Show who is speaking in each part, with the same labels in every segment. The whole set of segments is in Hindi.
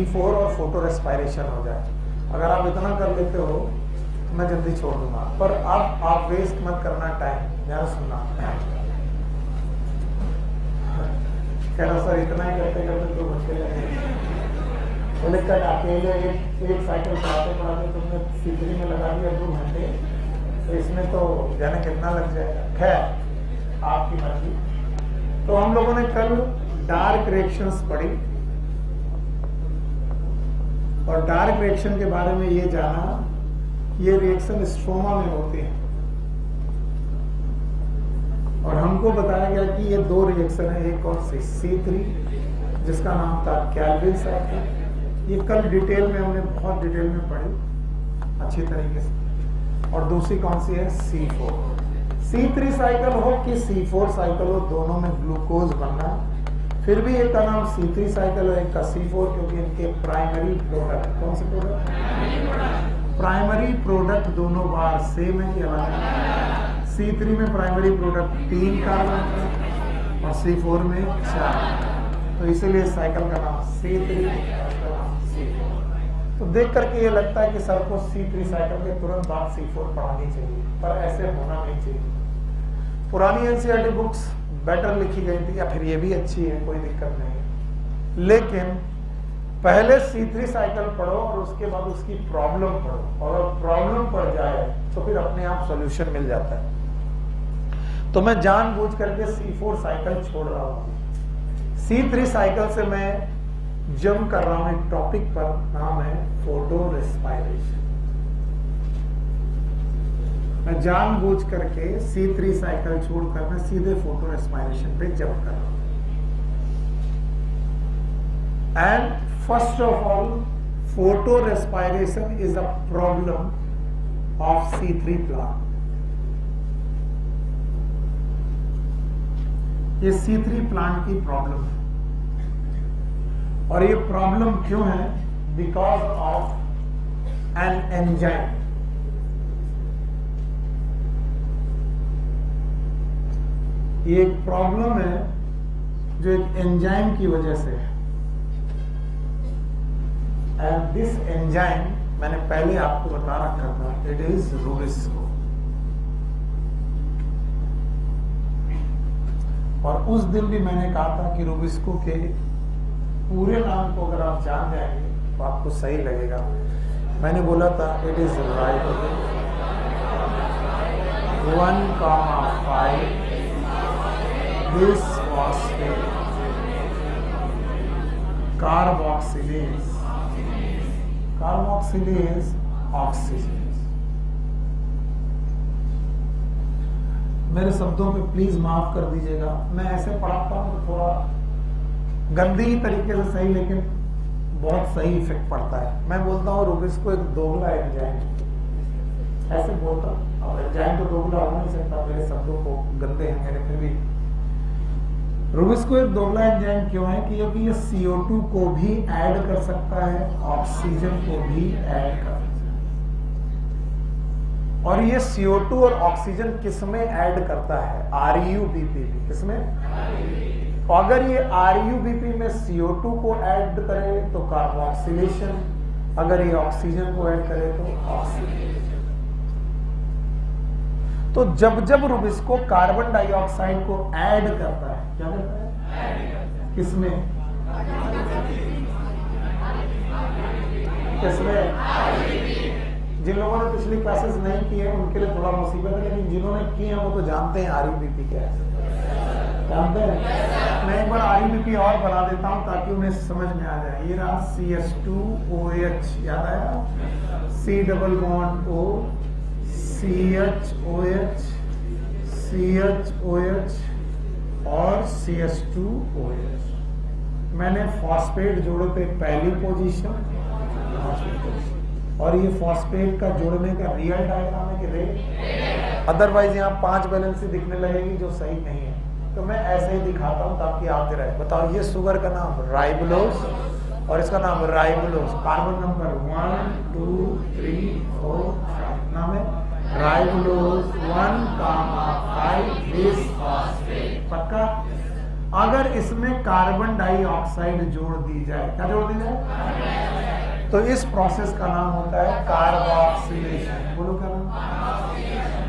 Speaker 1: C4 और फोटो रेस्पिरेशन हो जाए। अगर आप इतना कर लेते हो तो मैं जल्दी छोड़ दूंगा, पर अब आप वेस्ट मत करना टाइम। ध्यान सुनना, कह रहा सर इतना ही करते करते 2 घंटे लगे। बोले कल अकेले एक साइकिल चलाते पढ़ाते तुमने C3 में लगा दिया 2 घंटे, तो इसमें तो जाने कितना लग जाएगा। खैर आपकी मर्जी। तो हम लोगों ने कल डार्क रिएक्शंस पढ़ी और डार्क रिएक्शन के बारे में ये जाना, ये रिएक्शन स्ट्रोमा में होते हैं और हमको बताया गया कि ये 2 रिएक्शन है। एक कौन सी, C3 जिसका नाम था कैल्विन साइकिल, ये कल डिटेल में हमने बहुत डिटेल में पढ़ी अच्छी तरीके से। और दूसरी कौन सी है, C4। C3 साइकिल हो कि C4 साइकिल हो, दोनों में ग्लूकोज बनना। फिर भी एक का नाम C3 साइकिल और एक का C4, क्योंकि इनके प्राइमरी प्रोडक्ट, कौन से प्रोडक्ट, प्राइमरी प्रोडक्ट दोनों बार सेम है कि अलग है। C3 में प्राइमरी प्रोडक्ट 3 कार्बन और C4 में 4, तो इसीलिए साइकिल का नाम C3 C4। तो देख करके ये लगता है कि सर को C3 साइकिल के तुरंत बाद C4 पढ़ानी चाहिए, पर ऐसे होना नहीं चाहिए। पुरानी NCERT बुक्स बेटर लिखी गई थी, या फिर ये भी अच्छी है, कोई दिक्कत नहीं, लेकिन पहले C3 साइकिल पढ़ो और उसके बाद उसकी प्रॉब्लम पढ़ो, और अगर प्रॉब्लम पड़ जाए तो फिर अपने आप सॉल्यूशन मिल जाता है। तो मैं जानबूझ करके C4 साइकिल छोड़ रहा हूं। C3 साइकिल से मैं जंप कर रहा हूं एक टॉपिक पर, नाम है फोटो रेस्पिरेशन। मैं जानबूझ करके C3 साइकिल छोड़कर मैं सीधे फोटो रेस्पिरेशन पे जंप कर रहा हूं। And first of all, photo respiration is a problem of C3 plant. ये C3 प्लांट की प्रॉब्लम है, और ये प्रॉब्लम क्यों है, बिकॉज ऑफ एन एंजाइम। ये एक प्रॉब्लम है जो एक एंजाइम की वजह से है। एंड दिस एंजाइम मैंने पहले आपको बता रखा था, इट इज रूबिस्को। और उस दिन भी मैंने कहा था कि रूबिस्को के पूरे नाम को अगर आप जान जाएंगे तो आपको सही लगेगा। मैंने बोला था it is ribosome 1,5 this phosphate carboxylase oxygenase। मेरे शब्दों पे प्लीज माफ कर दीजिएगा, मैं ऐसे पढ़ाता हूँ तो थोड़ा गंदी तरीके से सही, लेकिन बहुत सही इफेक्ट पड़ता है। मैं बोलता हूँ रूबिस्को एक दोगला एंजाइम, ऐसे बोलता हूँ। और एंजाइम तो दोगला हो नहीं सकता, मेरे शब्दों को गंदे हैं मेरे, फिर भी रूबिस्को एक दोगला एंजाइम क्यों है कि क्योंकि ये CO2 को भी ऐड कर सकता है, ऑक्सीजन को भी ऐड कर सकता है। और ये CO2 और ऑक्सीजन किसमें ऐड करता है, RUBP। किसमें? अगर ये RUBP में CO2 को ऐड करे तो कार्बोक्सिलेशन, अगर ये ऑक्सीजन को ऐड करे तो ऑक्सीडेशन। तो जब जब रूबिस्को कार्बन डाइऑक्साइड को ऐड करता है, क्या करता है, किसमें, किसमें? जिन लोगों ने पिछली क्लासेस नहीं की है उनके लिए थोड़ा मुसीबत है, लेकिन जिन्होंने की है वो तो जानते हैं RUBP क्या है, जानते हैं। मैं एक बार RUBP और बना देता हूं ताकि उन्हें समझ में आ जाए। ये रहा CH2OH, याद आया, C double bond O, CHOH, CHOH और CH2OH। मैंने फॉस्फेट जोड़े पे पहली पोजीशन, और ये फॉस्फेट का जोड़ने का रियल डायग्राम है कि रेट, अदरवाइज यहाँ 5 बैलेंसी दिखने लगेगी जो सही नहीं है। तो मैं ऐसे ही दिखाता हूँ ताकि आते रहे। बताओ, ये शुगर का नाम राइबोलोज और इसका नाम राइबोलोज, कार्बन नंबर 1 2 3 4 5, नाम है राइबोलोज 1,5 बेस फॉस्फेट। पक्का? अगर इसमें कार्बन डाइऑक्साइड जोड़ दी जाए, क्या जोड़ दी जाए? तो इस प्रोसेस का नाम होता है कार्बोक्सिलेशन। बोलो क्या नाम?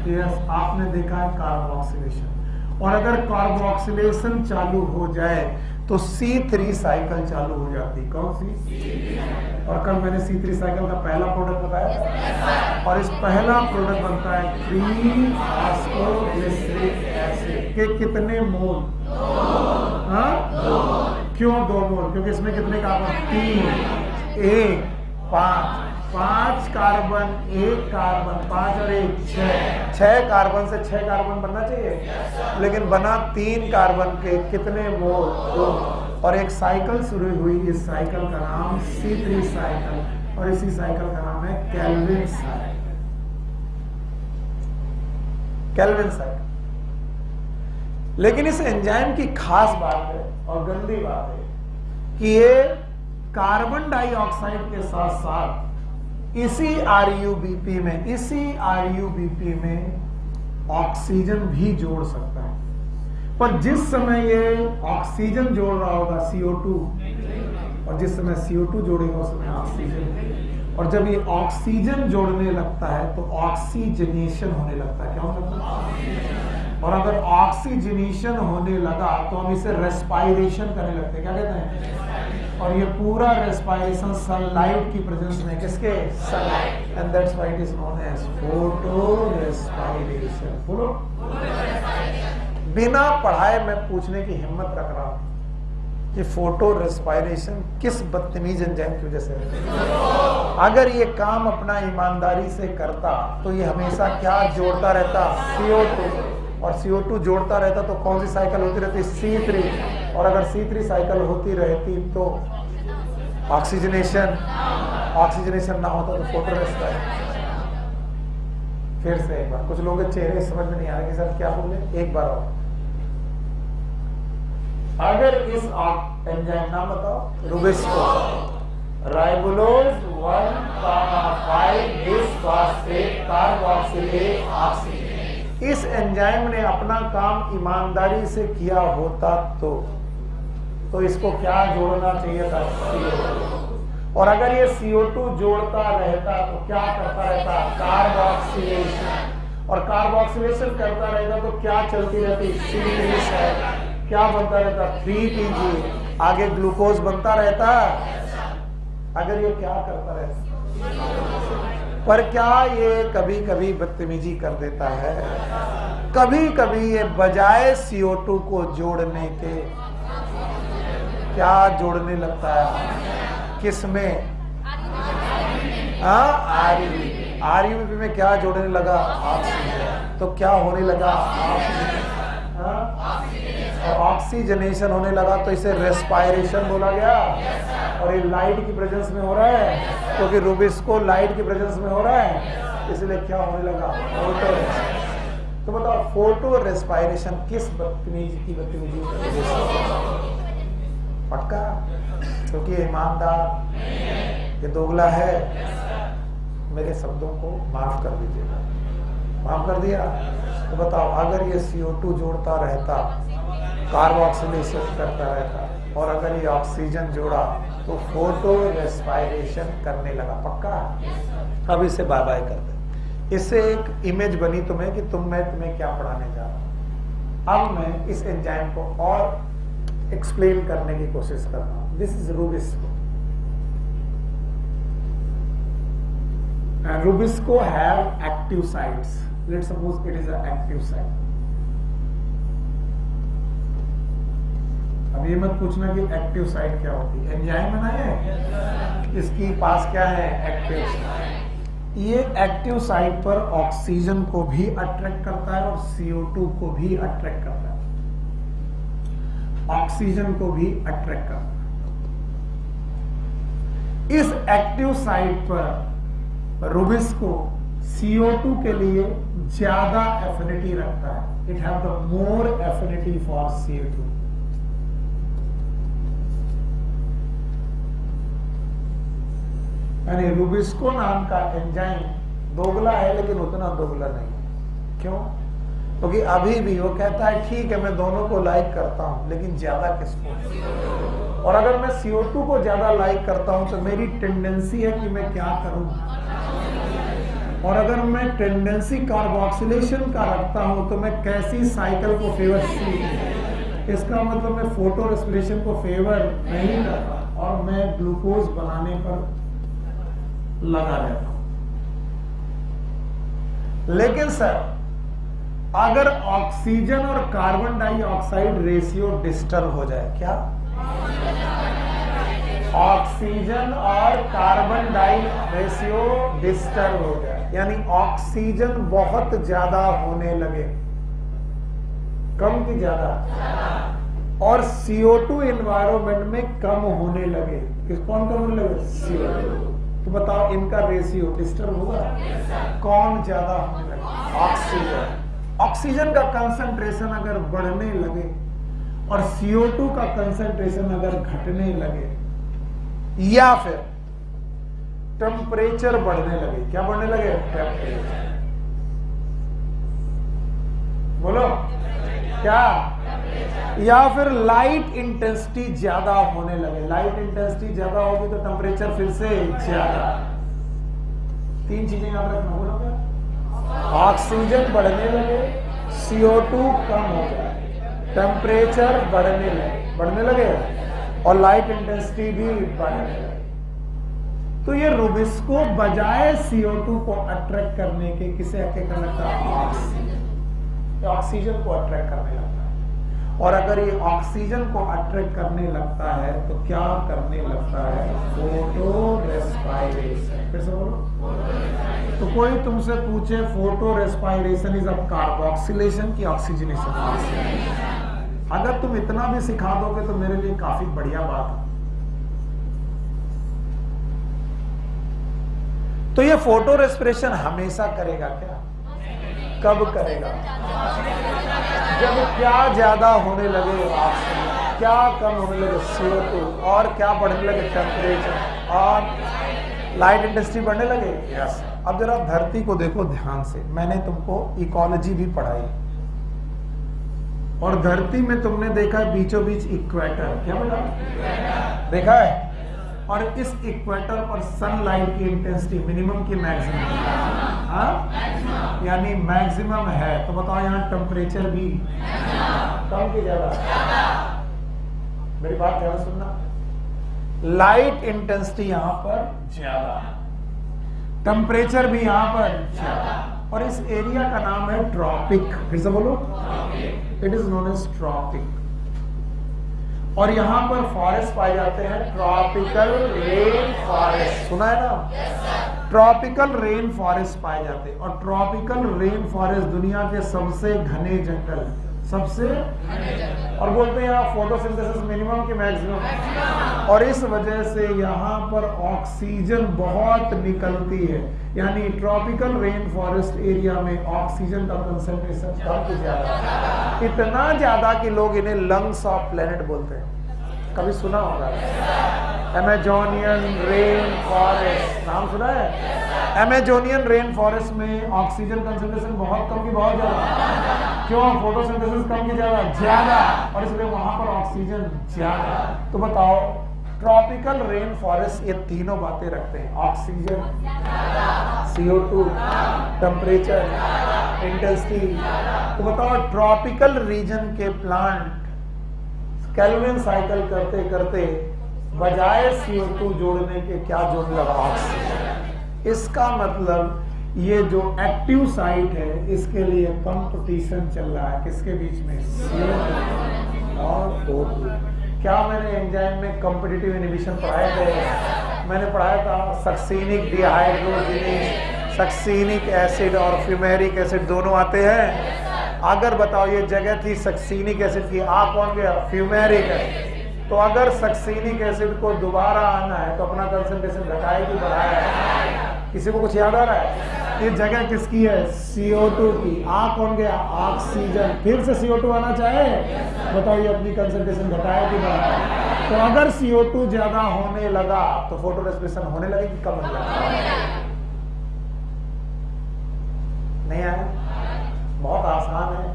Speaker 1: यस, आपने देखा है कार्बोक्सिलेशन। और अगर कार्बोक्सिलेशन चालू हो जाए तो C3 साइकिल चालू हो जाती। कौन सी? और कल मैंने C3 साइकिल का पहला प्रोडक्ट बताया, और इस पहला प्रोडक्ट बनता है 3-फॉस्फोग्लिसरिक एसिड के कितने मोल? हाँ, क्यों 2 मोल? क्योंकि इसमें कितने कार्बन? 3, 1, 5, 5 कार्बन, 1 कार्बन, 5 और 1 6 कार्बन से 6 कार्बन बनना चाहिए, लेकिन बना 3 कार्बन के कितने मोल? 2। और एक साइकिल शुरू हुई, इस साइकिल का नाम C3 साइकिल, और इसी साइकिल का नाम है केल्विन साइकिल। Calvin cycle. लेकिन इस एंजाइम की खास बात है और गंदी बात है कि ये कार्बन डाइऑक्साइड के साथ साथ इसी RuBP में ऑक्सीजन भी जोड़ सकता है। पर जिस समय ये ऑक्सीजन जोड़ रहा होगा CO2, और जिस समय CO2 जोड़ेगा उस समय ऑक्सीजन, और जब ये ऑक्सीजन जोड़ने लगता है तो ऑक्सीजनेशन होने लगता है। क्या होने लगता है? और अगर ऑक्सीजनेशन होने लगा तो हम इसे रेस्पायरेशन करने लगते हैं। क्या कहते हैं? और ये पूरा रेस्पायरेशन सनलाइट की प्रेजेंस में, किसके? Sunlight. And that's why it is known as photo respiration. बोलो। बिना पढ़ाए मैं पूछने की हिम्मत रख रहा हूं कि फोटो रेस्पायरेशन किस बदतमीज एंजाइम की वजह से है। अगर ये काम अपना ईमानदारी से करता तो ये हमेशा क्या जोड़ता रहता? CO2। और CO2 जोड़ता रहता तो कौन सी साइकिल होती रहती? C3। और अगर C3 साइकिल होती रहती तो ऑक्सीजनेशन ना होता तो फोटो रेस्पायरेशन। फिर से एक बार, कुछ लोगों के चेहरे समझ में नहीं आ रहे कि सर क्या बोले, एक बार और। अगर इस एंजाइम नाम बताओ, रुबिस्को, राइबोलोज 1,5 बिस्फॉस्फेट कार्बोक्सिलेट ऑक्सीजन। इस एंजाइम ने अपना काम ईमानदारी से किया होता तो इसको क्या जोड़ना चाहिए था? CO2। और अगर ये CO2 जोड़ता रहता तो क्या करता रहता? कार्बोक्सिलेशन। और कार्बोक्सिलेशन करता रहता तो क्या चलती रहती? C3 cycle. क्या बनता रहता? 3Pg। आगे ग्लूकोज बनता रहता। अगर ये क्या करता रहता? पर क्या ये कभी कभी बदतमीजी कर देता है? कभी कभी ये बजाय CO2 को जोड़ने के क्या जोड़ने लगता है? किसमें? RuBP में क्या जोड़ने लगा? ऑक्सीजन। तो क्या होने लगा? ऑक्सीजनेशन होने लगा, तो इसे रेस्पायरेशन बोला गया। और ये लाइट की प्रेजेंस में हो रहा है, क्योंकि रुबिस्को लाइट की प्रेजेंस में हो रहा है, इसलिए क्या होने लगा? फोटो। तो बताओ, फोटो रेस्पायरेशन किस बदतमीजी की वजह से? पक्का? क्योंकि ईमानदार, ये दोगला है। मेरे शब्दों को माफ कर दीजिएगा। माफ कर दिया? तो बताओ, अगर ये CO2 जोड़ता रहता, कार्बोक्सिलेशन करता रहता, और अगर ये ऑक्सीजन जोड़ा तो फोटो रेस्पायरेशन करने लगा। पक्का? अब इसे बाय बाय कर दे। इससे एक इमेज बनी तुम्हें कि मैं तुम्हें क्या पढ़ाने जा रहा हूं। अब मैं इस एंजाइम को और एक्सप्लेन करने की कोशिश कर रहा हूं। This is Rubisco. And Rubisco have active sites. Let's suppose it is an active site. अब ये मत पूछना कि एक्टिव साइट क्या होती है। एंजाइम है ना ये, इसकी पास क्या है? Active site. ये एक्टिव साइट पर ऑक्सीजन को भी अट्रैक्ट करता है और CO2 को भी अट्रैक्ट करता है। ऑक्सीजन को भी अट्रैक्ट करता है। इस एक्टिव साइट पर रुबिस्को CO2 के लिए ज्यादा एफिनिटी रखता है। It have the more affinity for CO2। यानी रुबिस्को नाम का एंजाइम दोगला है, लेकिन उतना दोगला नहीं। क्यों? क्योंकि अभी भी वो कहता है ठीक है मैं दोनों को लाइक करता हूं, लेकिन ज्यादा किसको? और अगर मैं CO2 को ज्यादा लाइक करता हूं तो मेरी टेंडेंसी है कि मैं क्या करूं? और अगर मैं टेंडेंसी कार्बोक्सिलेशन का रखता हूं तो मैं कैसी साइकिल को फेवर सी, इसका मतलब मैं फोटो रेस्पिरेशन को फेवर नहीं करता और मैं ग्लूकोज बनाने पर लगा रहता हूं। लेकिन सर अगर ऑक्सीजन और कार्बन डाइऑक्साइड रेशियो डिस्टर्ब हो जाए, क्या? ऑक्सीजन और कार्बन डाई रेशियो डिस्टर्ब हो जाए, यानी ऑक्सीजन बहुत ज्यादा होने लगे, कम की ज्यादा, और CO2 एनवायरमेंट में कम होने लगे, कौन कम होने लगे? CO2। तो बताओ इनका रेशियो डिस्टर्ब होगा? कौन ज्यादा होने लगे? ऑक्सीजन। ऑक्सीजन का कंसंट्रेशन अगर बढ़ने लगे और CO2 का कंसंट्रेशन अगर घटने लगे, या फिर टेम्परेचर बढ़ने लगे, क्या बढ़ने लगे? टेम्परेचर। बोलो क्या? या फिर लाइट इंटेंसिटी ज्यादा होने लगे, लाइट इंटेंसिटी ज्यादा होगी तो टेम्परेचर फिर से ज्यादा। 3 चीजें याद रखना, बोलो क्या? ऑक्सीजन बढ़ने लगे, CO2 कम हो जाए, टेम्परेचर बढ़ने लगे और लाइट इंटेंसिटी भी बढ़ने लगे। तो ये रूबिस्को बजाय CO2 को अट्रैक्ट करने के किसे अट्रैक्ट करता है? ऑक्सीजन को अट्रैक्ट करने लगता है। और अगर ये ऑक्सीजन को अट्रैक्ट करने लगता है तो क्या करने लगता है? Photo respiration. फिर से बोलो। तो कोई तुमसे पूछे photo respiration is a carboxylation की ऑक्सीजनेशन? अगर तुम इतना भी सिखा दोगे तो मेरे लिए काफी बढ़िया बात है। तो ये फोटो रेस्पिरेशन हमेशा करेगा क्या? कब करेगा? जब क्या ज्यादा होने लगे ऑक्सीजन, क्या कम होने लगे CO2, और क्या बढ़ने लगे? टेम्परेचर और लाइट इंटेंसिटी बढ़ने लगे। यस। अब जरा धरती को देखो ध्यान से, मैंने तुमको इकोलॉजी भी पढ़ाई और धरती में तुमने देखा है बीचों बीच इक्वेटर, क्या बोला? देखा है? और इस इक्वेटर पर सनलाइट की इंटेंसिटी मिनिमम की मैक्सिमम, यानी मैक्सिमम है, तो बताओ यहाँ टेम्परेचर भी कम की ज्यादा? मेरी बात ध्यान सुनना, लाइट इंटेंसिटी यहां पर ज्यादा, टेम्परेचर भी यहां पर ज्यादा, और इस एरिया का नाम है ट्रॉपिक। फिर से बोलो, it is known as tropic. और यहां पर फॉरेस्ट पाए जाते हैं, ट्रॉपिकल रेन फॉरेस्ट, सुना है ना? ट्रॉपिकल रेन फॉरेस्ट पाए जाते हैं, और ट्रॉपिकल रेन फॉरेस्ट दुनिया के सबसे घने जंगल, सबसे, और बोलते हैं यहाँ फोटोसिंथेसिस मिनिमम की मैक्सिमम, और इस वजह से यहाँ पर ऑक्सीजन बहुत निकलती है, यानी ट्रॉपिकल रेन फॉरेस्ट एरिया में ऑक्सीजन का कंसंट्रेशन काफी ज्यादा, इतना ज्यादा कि लोग इन्हें लंग्स ऑफ प्लेनेट बोलते हैं। कभी सुना होगा अमेजोनियन रेन फॉरेस्ट, नाम सुना है? अमेजोनियन रेन फॉरेस्ट में ऑक्सीजन कंसंट्रेशन बहुत कम की बहुत ज्यादा, क्यों? फोटोसिंथेसिस कम की ज्यादा, और इसलिए वहां पर ऑक्सीजन ज्यादा। तो बताओ, ट्रॉपिकल रेन फॉरेस्ट ये तीनों बातें रखते हैं, ऑक्सीजन, CO2, टेम्परेचर, इंटेंसिटी। तो बताओ, ट्रॉपिकल रीजन के प्लांट केल्विन साइकिल करते करते बजाय CO2 जोड़ने के क्या जोड़ने लगा? ऑक्सीजन। इसका मतलब ये जो एक्टिव साइट है इसके लिए कंपटीशन चल रहा है, किसके बीच में? CO2 और O2। क्या मैंने एंजाइम में कॉम्पिटिटिव इनहिबिशन पढ़ाए थे? मैंने पढ़ाया था सक्सीनिक डिहाइड्रोजिनेज, सक्सीनिक एसिड और फ्यूमेरिक एसिड दोनों आते हैं। अगर बताओ ये जगह थी सक्सीनिक एसिड की, आ कौन गया? Fumaric acid. तो अगर सक्सीनिक एसिड को दोबारा आना है तो अपना कंसंट्रेशन घटाए कि बढ़ाया है? किसी को कुछ याद आ रहा है? ये जगह किसकी है? CO2 की। आ कौन गया? ऑक्सीजन। फिर से CO2 आना चाहे, बताओ ये अपनी कंसंट्रेशन घटाए कि बढ़ाए? तो अगर CO2 ज्यादा होने लगा तो फोटो रेस्पिरेशन होने लगे कि कम होने लगा? नहीं आया? बहुत आसान है,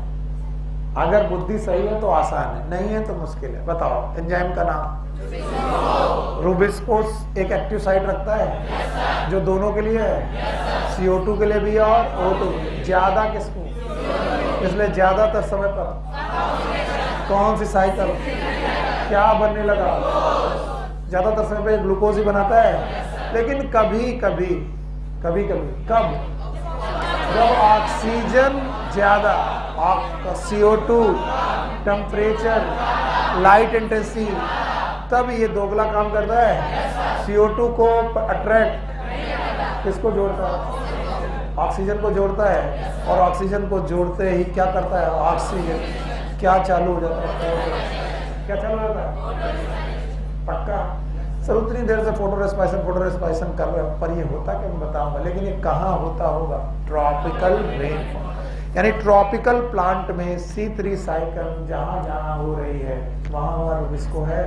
Speaker 1: अगर बुद्धि सही है तो आसान है, नहीं है तो मुश्किल है। बताओ एंजाइम का नाम। रूबिस्को एक एक्टिव साइट रखता है जो दोनों के लिए है, CO2 के लिए भी है और O2 के लिए। ज्यादा किसको, इसलिए ज्यादातर समय पर कौन सी साइकिल क्या बनने लगा, ज्यादातर समय पे ग्लूकोज ही बनाता है। लेकिन कभी कभी कब, जब ऑक्सीजन ज्यादा, CO2, टेम्परेचर, लाइट इंटेंसिटी, तब ये दोगला काम करता है। CO2 को अट्रैक्ट किसको जोड़ता है, ऑक्सीजन को जोड़ता है, और ऑक्सीजन को जोड़ते ही क्या करता है, ऑक्सीजन क्या चालू हो जाता है, क्या चालू हो जाता है, पक्का। सर उतनी देर से फोटो रेस्पायरेशन कर रहे हो, पर ये होता क्या मैं बताऊंगा। लेकिन ये कहाँ होता होगा, ट्रॉपिकल रेनफॉल, यानी ट्रॉपिकल प्लांट में C3 साइकिल जहां जहां हो रही है वहां रूबिस्को है।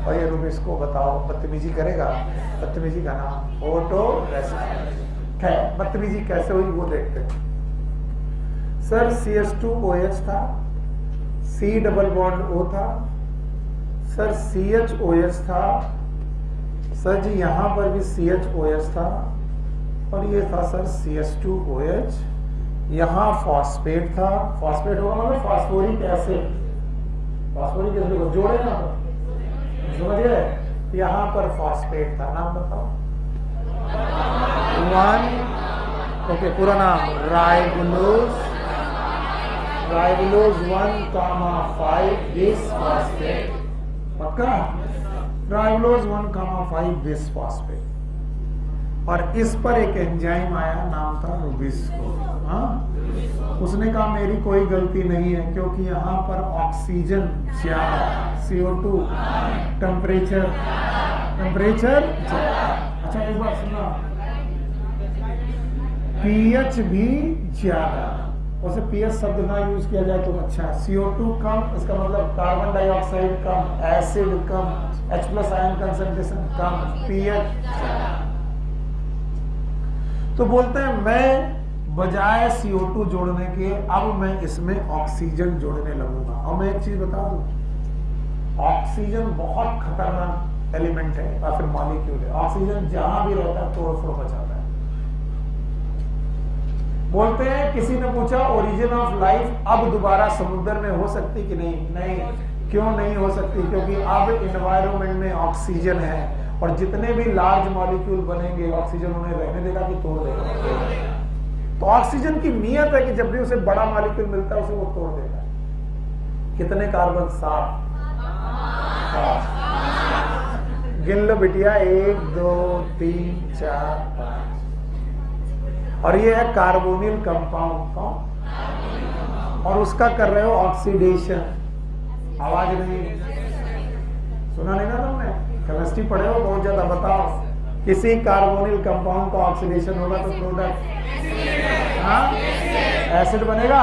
Speaker 1: और ये रूबिस्को बताओ बदतमीजी करेगा, बदतमीजी का नाम फोटो रेस्पायरेशन है। बदतमीजी कैसे हुई वो देखते हैं। सर CH2OH था, C डबल बॉन्ड O था, सर CHOH था, सर जी यहां पर भी CHOH था, और ये था सर CH2OH, यहां फॉस्फेट था। फॉस्फेट होगा मतलब फास्फोरिक एसिड, फास्फोरिक एसिड को जोड़े ना, समझ गए। यहां पर फॉस्फेट था, नाम बताओ। ओके पूरा नाम राइबोलोज 1,5 बिस फॉस्फेट, पक्का। राइबोलोज 1,5 बिस फॉस्फेट, और इस पर एक एंजाइम आया, नाम था रूबिस्को। हाँ, उसने कहा मेरी कोई गलती नहीं है, क्योंकि यहाँ पर ऑक्सीजन ज्यादा, CO2, टेम्परेचर अच्छा एक बात सुना, pH भी ज्यादा, उसे pH शब्द ना यूज किया जाए तो अच्छा है। CO2 कम, इसका मतलब कार्बन डाइऑक्साइड कम, एसिड कम, H+ आयन कंसंट्रेशन कम, pH। तो बोलते हैं मैं बजाय CO2 जोड़ने के अब मैं इसमें ऑक्सीजन जोड़ने लगूंगा। और मैं एक चीज बता दूं, ऑक्सीजन बहुत खतरनाक एलिमेंट है या फिर मॉलिक्यूल है। ऑक्सीजन जहां भी रहता है तोड़ फोड़ मचाता है। बोलते हैं किसी ने पूछा ओरिजिन ऑफ लाइफ अब दोबारा समुद्र में हो सकती कि नहीं, नहीं। क्यों नहीं हो सकती, क्योंकि अब एनवायरनमेंट में ऑक्सीजन है, और जितने भी लार्ज मॉलिक्यूल बनेंगे ऑक्सीजन उन्हें रहने देगा कि तोड़ देगा। तो ऑक्सीजन की नियत है कि जब भी उसे बड़ा मॉलिक्यूल मिलता है उसे वो तोड़ देता है। कितने कार्बन, 7। गिन लो बिटिया, 1 2 3 4 5, और ये है कार्बोनिल कंपाउंड, और उसका कर रहे हो ऑक्सीडेशन। आवाज नहीं सुना नहीं ना तुमने, केमिस्ट्री पढ़े हो बहुत ज्यादा। बताओ किसी कार्बोनिल कंपाउंड का ऑक्सीडेशन होगा तो प्रोडक्ट एसिड बनेगा।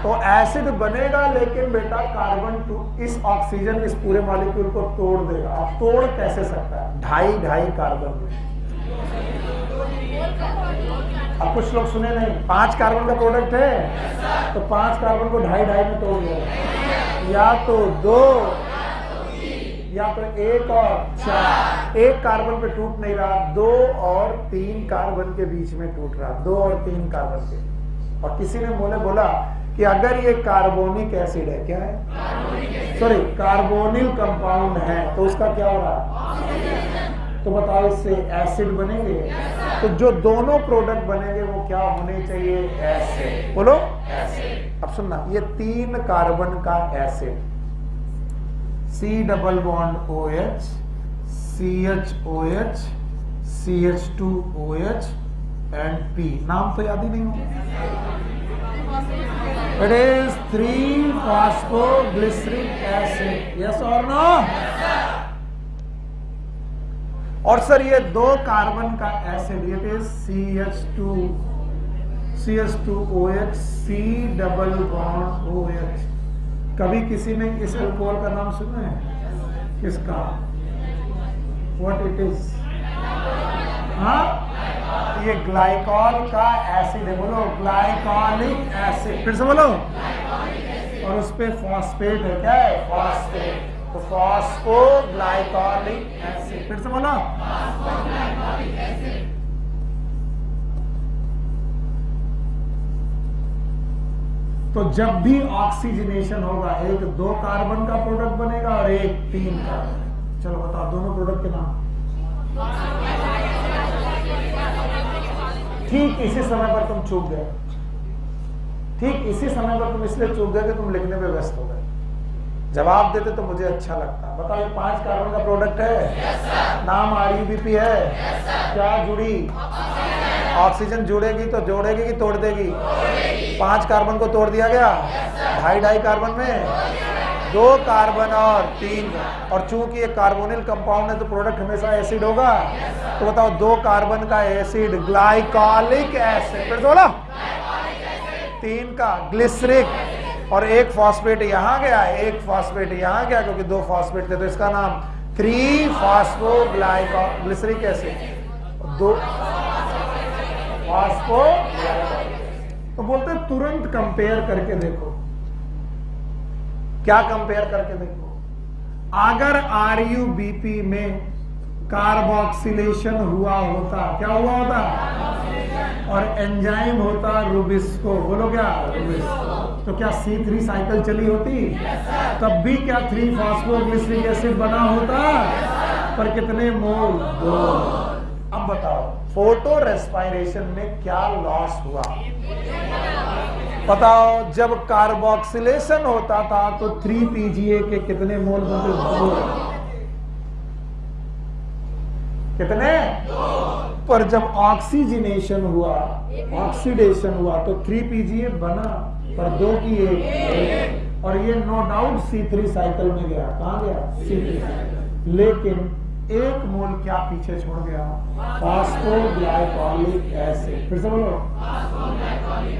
Speaker 1: तो एसिड बनेगा, लेकिन बेटा कार्बन टू इस ऑक्सीजन इस पूरे मॉलिक्यूल को तोड़ देगा। अब तोड़ कैसे सकता है, 2.5 कार्बन में। अब कुछ लोग सुने नहीं, 5 कार्बन का प्रोडक्ट है, तो 5 कार्बन को 2.5 में तोड़ दिया, या तो 2 या तो 1 और 4। 1 कार्बन पे टूट नहीं रहा, 2 और 3 कार्बन के बीच में टूट रहा, 2 और 3 कार्बन के। और किसी ने बोला कि अगर ये कार्बोनिक एसिड है, क्या है, सॉरी कार्बोनिल कंपाउंड है, तो उसका क्या हो रहा है, तो बताओ इससे एसिड बनेंगे। तो जो दोनों प्रोडक्ट बनेंगे वो क्या होने चाहिए, एसिड। बोलो एसिड। अब सुनना, ये 3 कार्बन का acid, C double bond OH, CHOH, CH2OH and P। नाम तो याद ही नहीं होगा। It is 3 phosphoglyceric acid, yes or no? और सर ये 2 कार्बन का acid, it is CH2OH, C double bond OH। कभी किसी ने इस अल्कोहल का नाम सुना है, किसका, व्हाट इट इज, हाँ ये ग्लाइकॉल का एसिड है, बोलो ग्लाइकॉलिक एसिड, फिर से बोलो, और उस पे फॉस्फेट है, क्या है, फॉस्फेट, तो फॉस्फोग्लाइकॉलिक एसिड, फिर से बोलो। तो जब भी ऑक्सीजनेशन होगा, एक 2 कार्बन का प्रोडक्ट बनेगा और एक 3 कार्बन। चलो बताओ दोनों प्रोडक्ट के नाम। ठीक इसी समय पर तुम चूक गए, ठीक इसी समय पर तुम इसलिए चूक गए कि तुम लिखने में व्यस्त हो गए। जवाब देते तो मुझे अच्छा लगता। बताओ ये 5 कार्बन का प्रोडक्ट है, नाम RUBP है, क्या जुड़ी, ऑक्सीजन जुड़ेगी तो जोड़ेगी कि तोड़ देगी, 5 कार्बन को तोड़ दिया गया, 2.5 कार्बन में 2 कार्बन और 3, और चूंकि ये कार्बोनिल कंपाउंड है तो प्रोडक्ट हमेशा एसिड होगा। तो बताओ 2 कार्बन का एसिड ग्लाइकॉलिक एसिड, फिर बोला 3 का ग्लिसरिक, और 1 फॉस्फेट यहां गया, 1 फॉस्फेट यहां गया, क्योंकि 2 फॉस्फेट थे तो इसका नाम 3-फॉस्फोग्लाइकोग्लिसरिक एसिड, 2 फॉस्फोग्लाइकोल। तो बोलते तुरंत कंपेयर करके देखो। क्या कंपेयर करके देखो, अगर RUBP में कार्बोक्सिलेशन हुआ होता, क्या हुआ होता, और एंजाइम होता रुबिस्को, बोलो क्या, रुबिस्को, तो क्या C3 साइकिल चली होती, तब भी क्या 3-फॉस्फोग्लिसरिक एसिड बना होता, पर कितने मोल, 2। अब बताओ फोटो रेस्पिरेशन में क्या लॉस हुआ, बताओ। जब कार्बोक्सिलेशन होता था तो 3PGA के कितने मोल बनते, 2, कितने, पर जब ऑक्सीजनेशन हुआ, ऑक्सीडेशन हुआ तो 3PGA बना, पर 2 की 1, और ये नो डाउट C3 साइकिल में गया, कहां गया, C3, लेकिन 1 मोल क्या पीछे छोड़ गया, फॉस्फोग्लाइकोलिक एसिड, फिर से बोलो,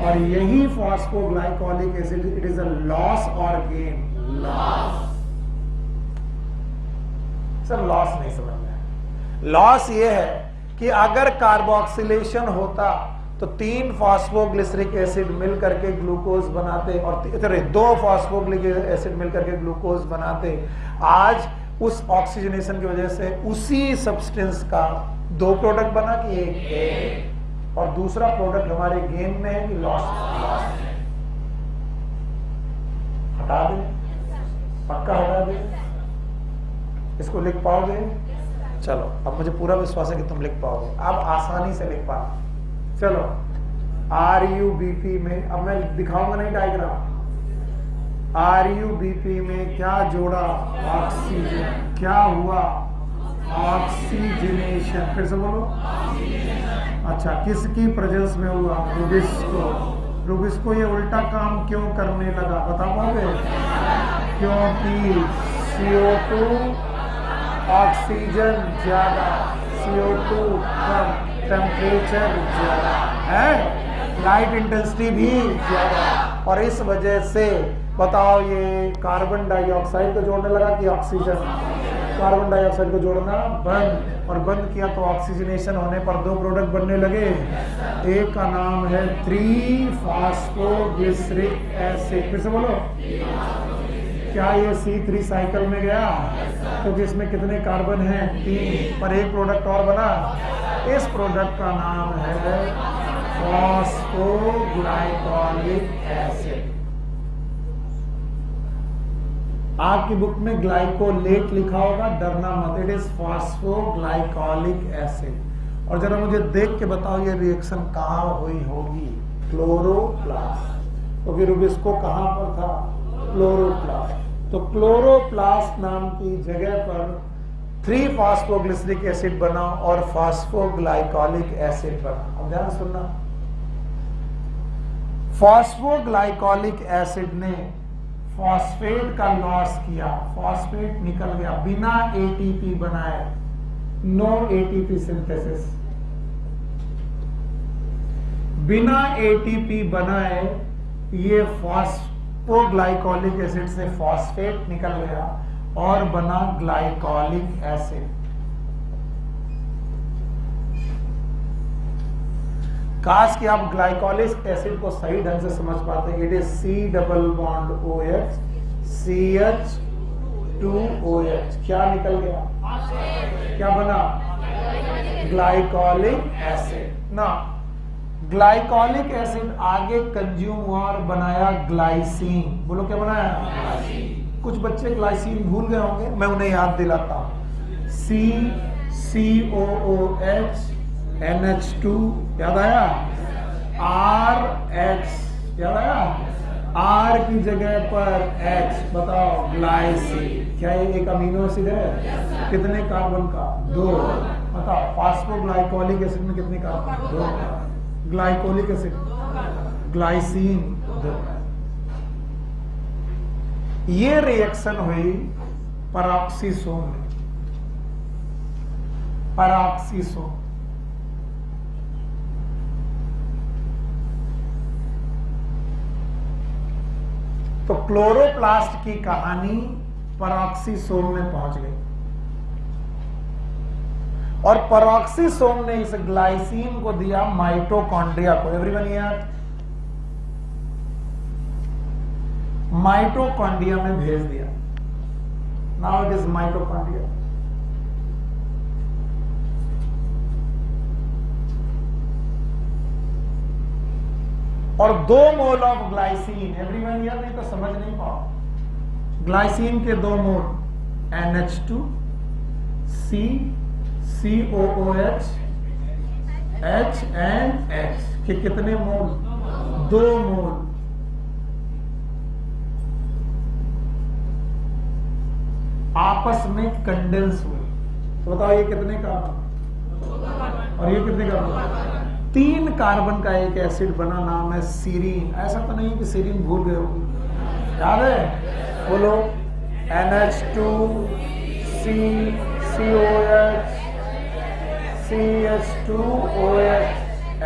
Speaker 1: और यही phosphoglycolic acid it is a loss और गेन, लॉस। सर लॉस नहीं समझ में, लॉस ये है कि अगर कार्बोक्सिलेशन होता तो 3-फॉस्फोग्लिसरिक एसिड मिल करके ग्लूकोज बनाते, और 2 फॉस्फोग्लिसरिक एसिड मिल करके ग्लूकोज बनाते। आज उस ऑक्सीजनेशन की वजह से उसी सब्सटेंस का 2 प्रोडक्ट बना कि 1, और दूसरा प्रोडक्ट हमारे गेन में है कि लॉस। हटा दे, पक्का हटा दे, इसको लिख पाओगे, चलो अब मुझे पूरा विश्वास है कि तुम लिख पाओगे, अब आसानी से लिख पाओ। चलो RUBP में, अब मैं दिखाऊंगा नहीं डायग्राम, RUBP में क्या जोड़ा, ऑक्सीजन, क्या हुआ, ऑक्सीजनेशन, फिर से बोलो, अच्छा किसकी प्रेजेंस में हुआ, रुबिस्को। रुबिस्को ये उल्टा काम क्यों करने लगा, बता पाओगे, क्योंकि CO2 ऑक्सीजन ज्यादा, CO2 कम, टेम्परेचर ज्यादा है, लाइट इंटेंसिटी भी ज्यादा, और इस वजह से बताओ ये कार्बन डाइऑक्साइड को जोड़ने लगा कि ऑक्सीजन, कार्बन डाइऑक्साइड को जोड़ना बंद, और बंद किया तो ऑक्सीजनेशन होने पर 2 प्रोडक्ट बनने लगे। एक का नाम है 3-फॉस्फोग्लिसरिक एसिड, फिर से बोलो, क्या ये C3 साइकिल में गया, क्योंकि इसमें कितने कार्बन हैं, 3, पर 1 प्रोडक्ट और बना, इस प्रोडक्ट का नाम है फॉस्फोग्लाइकोलिक एसिड। आपकी बुक में ग्लाइकोलेट लिखा होगा, डरना मत, इट इज फॉस्फोग्लाइकोलिक एसिड। और जरा मुझे देख के बताओ ये रिएक्शन कहां हुई होगी, क्लोरोप्लास्ट, क्योंकि रुबिस्को कहां पर था, क्लोरोप्लास्ट, तो क्लोरोप्लास्ट नाम की जगह पर 3-फॉस्फोग्लिसरिक एसिड बना और फॉस्फोग्लाइकोलिक एसिड बना। अब ध्यान सुनना, फॉस्फोग्लाइकोलिक एसिड ने फॉस्फेट का लॉस किया, फॉस्फेट निकल गया, बिना ATP बनाए, नो ATP सिंथेसिस, बिना ATP बनाए ये फॉस्फोग्लाइकोलिक एसिड से फॉस्फेट निकल गया और बना ग्लाइकोलिक एसिड। काश कि आप ग्लाइकोलिक एसिड को सही ढंग से समझ पाते। It is C double bond OH CH2OH। क्या निकल गया? क्या बना? ग्लाइकोलिक एसिड ना। ग्लाइकोलिक एसिड आगे कंज्यूम हुआ और बनाया ग्लाइसिन। बोलो क्या बनाया? कुछ बच्चे ग्लाइसिन भूल गए होंगे, मैं उन्हें याद दिलाता हूं। COOH NH2 याद आया? RH याद आया? R की जगह पर H, बताओ ग्लाइसिन। क्या ये एक अमीनो एसिड है? कितने कार्बन का? 2। बताओ फास्फोग्लाइकोलिक एसिड में कितने कार्बन? 2। Glycolic acid glycine 2। ये रिएक्शन हुई पैरोक्सिसोम में। पैरोक्सिसोम तो क्लोरोप्लास्ट की कहानी पैरोक्सिसोम में पहुंच गई और पैरोक्सिसोम ने इस ग्लाइसिन को दिया माइटोकॉन्ड्रिया को। Everyone here? माइटोकॉन्ड्रिया में भेज दिया। Now it is mitochondria. और 2 mole of glycine. Everyone here? नहीं तो समझ नहीं पाओ। ग्लाइसिन के 2 मोल NH2 C COOH H and H के कितने मोल? 2 मोल। आपस में कंडेंस हुए। तो बताओ ये कितने कार्बन और ये कितने कार्बन? 3 कार्बन का एक एसिड बना, नाम है सीरीन। ऐसा तो नहीं कि सीरीन भूल गए होंगे, याद है? बोलो NH2 C COH CH2OH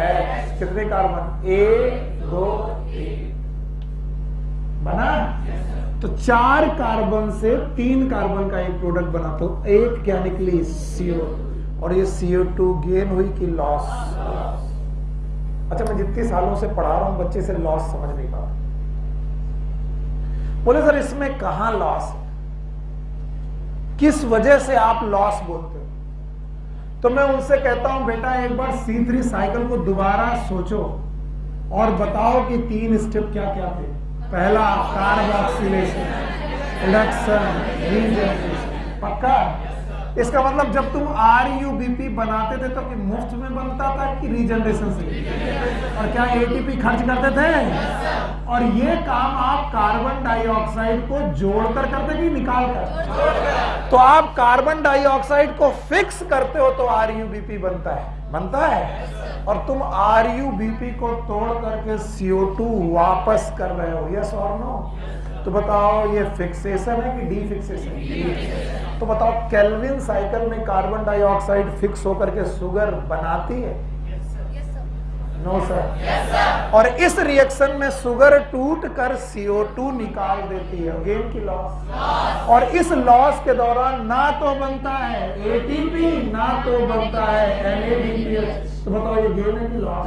Speaker 1: H कितने कार्बन? 1 2 3 बना। तो 4 कार्बन से 3 कार्बन का एक प्रोडक्ट बना, तो एक क्या निकली? CO। और ये CO2 गेन हुई कि लॉस? अच्छा, मैं जितने सालों से पढ़ा रहा हूं बच्चे से लॉस समझ नहीं पाता। बोले सर इसमें कहां लॉस है? किस वजह से आप लॉस बोलते हो? तो मैं उनसे कहता हूं बेटा एक बार C3 साइकिल को दोबारा सोचो और बताओ कि 3 स्टेप क्या क्या थे। पहला कार्बोक्सिलेशन, रिडक्शन, रीजनरेशन। पक्का? इसका मतलब जब तुम RUBP बनाते थे तो कि मुफ्त में बनता था कि रीजनरेशन से? और क्या ATP खर्च करते थे? और ये काम आप कार्बन डाइऑक्साइड को जोड़कर करते कि निकाल कर? तो आप कार्बन डाइऑक्साइड को फिक्स करते हो तो RUBP बनता है। और तुम RUBP को तोड़ करके CO2 वापस कर रहे हो। यस और नो? तो बताओ ये फिक्सेशन है कि डीफिक्सेशन? तो बताओ केल्विन साइकिल में कार्बन डाइऑक्साइड फिक्स होकर के शुगर बनाती है? No sir. और इस रिएक्शन में शुगर टूट कर CO2 निकाल देती है। गेन की लॉस। और इस लॉस के दौरान ना तो बनता है ATP ना तो बनता है NADPH। तो बताओ ये गेन है कि लॉस?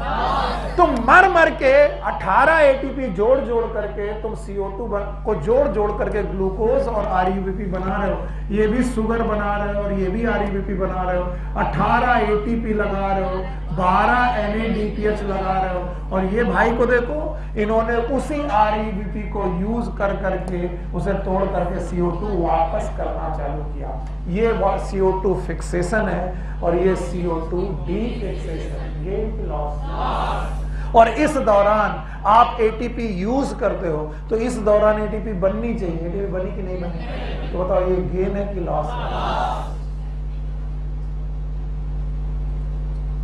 Speaker 1: तुम मर के 18 ATP जोड़ करके तुम CO2 को जोड़ करके ग्लूकोज और RUBP बना रहे हो। ये भी शुगर बना रहे हो और ये भी RUBP बना रहे हो। 18 ATP लगा रहे हो, 12 NADPH लगा रहे हो। और ये भाई को देखो, इन्होंने उसी RUBP को यूज करके उसे तोड़ करके CO2 वापस करना चालू किया। ये CO2 फिक्सेशन है और ये CO2 डीफिक्सेशन, गेन की लॉस। और इस दौरान आप ATP यूज करते हो तो इस दौरान ATP बननी चाहिए। ATP बनी कि नहीं बनी? तो बताओ ये गेन है कि लॉस?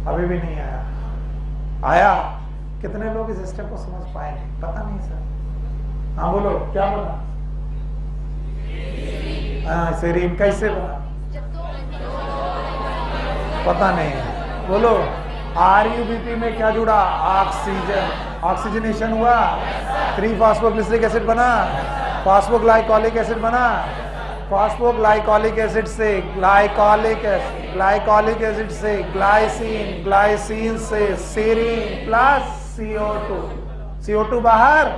Speaker 1: अभी भी नहीं आया? कितने लोग इस स्टेप को समझ पाएंगे? पता नहीं सर। हाँ बोलो, क्या बोला? सेरीन कैसे बना? पता नहीं। बोलो RUBP में क्या जुड़ा? ऑक्सीजन। ऑक्सीजनेशन हुआ, 3 फास्फोग्लिसरिक एसिड बना, फास्फोग्लाइकोलिक एसिड बना। फॉस्फोग्लाइकोलिक एसिड से ग्लाइकोलिक एसिड से ग्लाइसिन, ग्लाइसिन से सेरीन प्लस CO2, CO2 बाहर,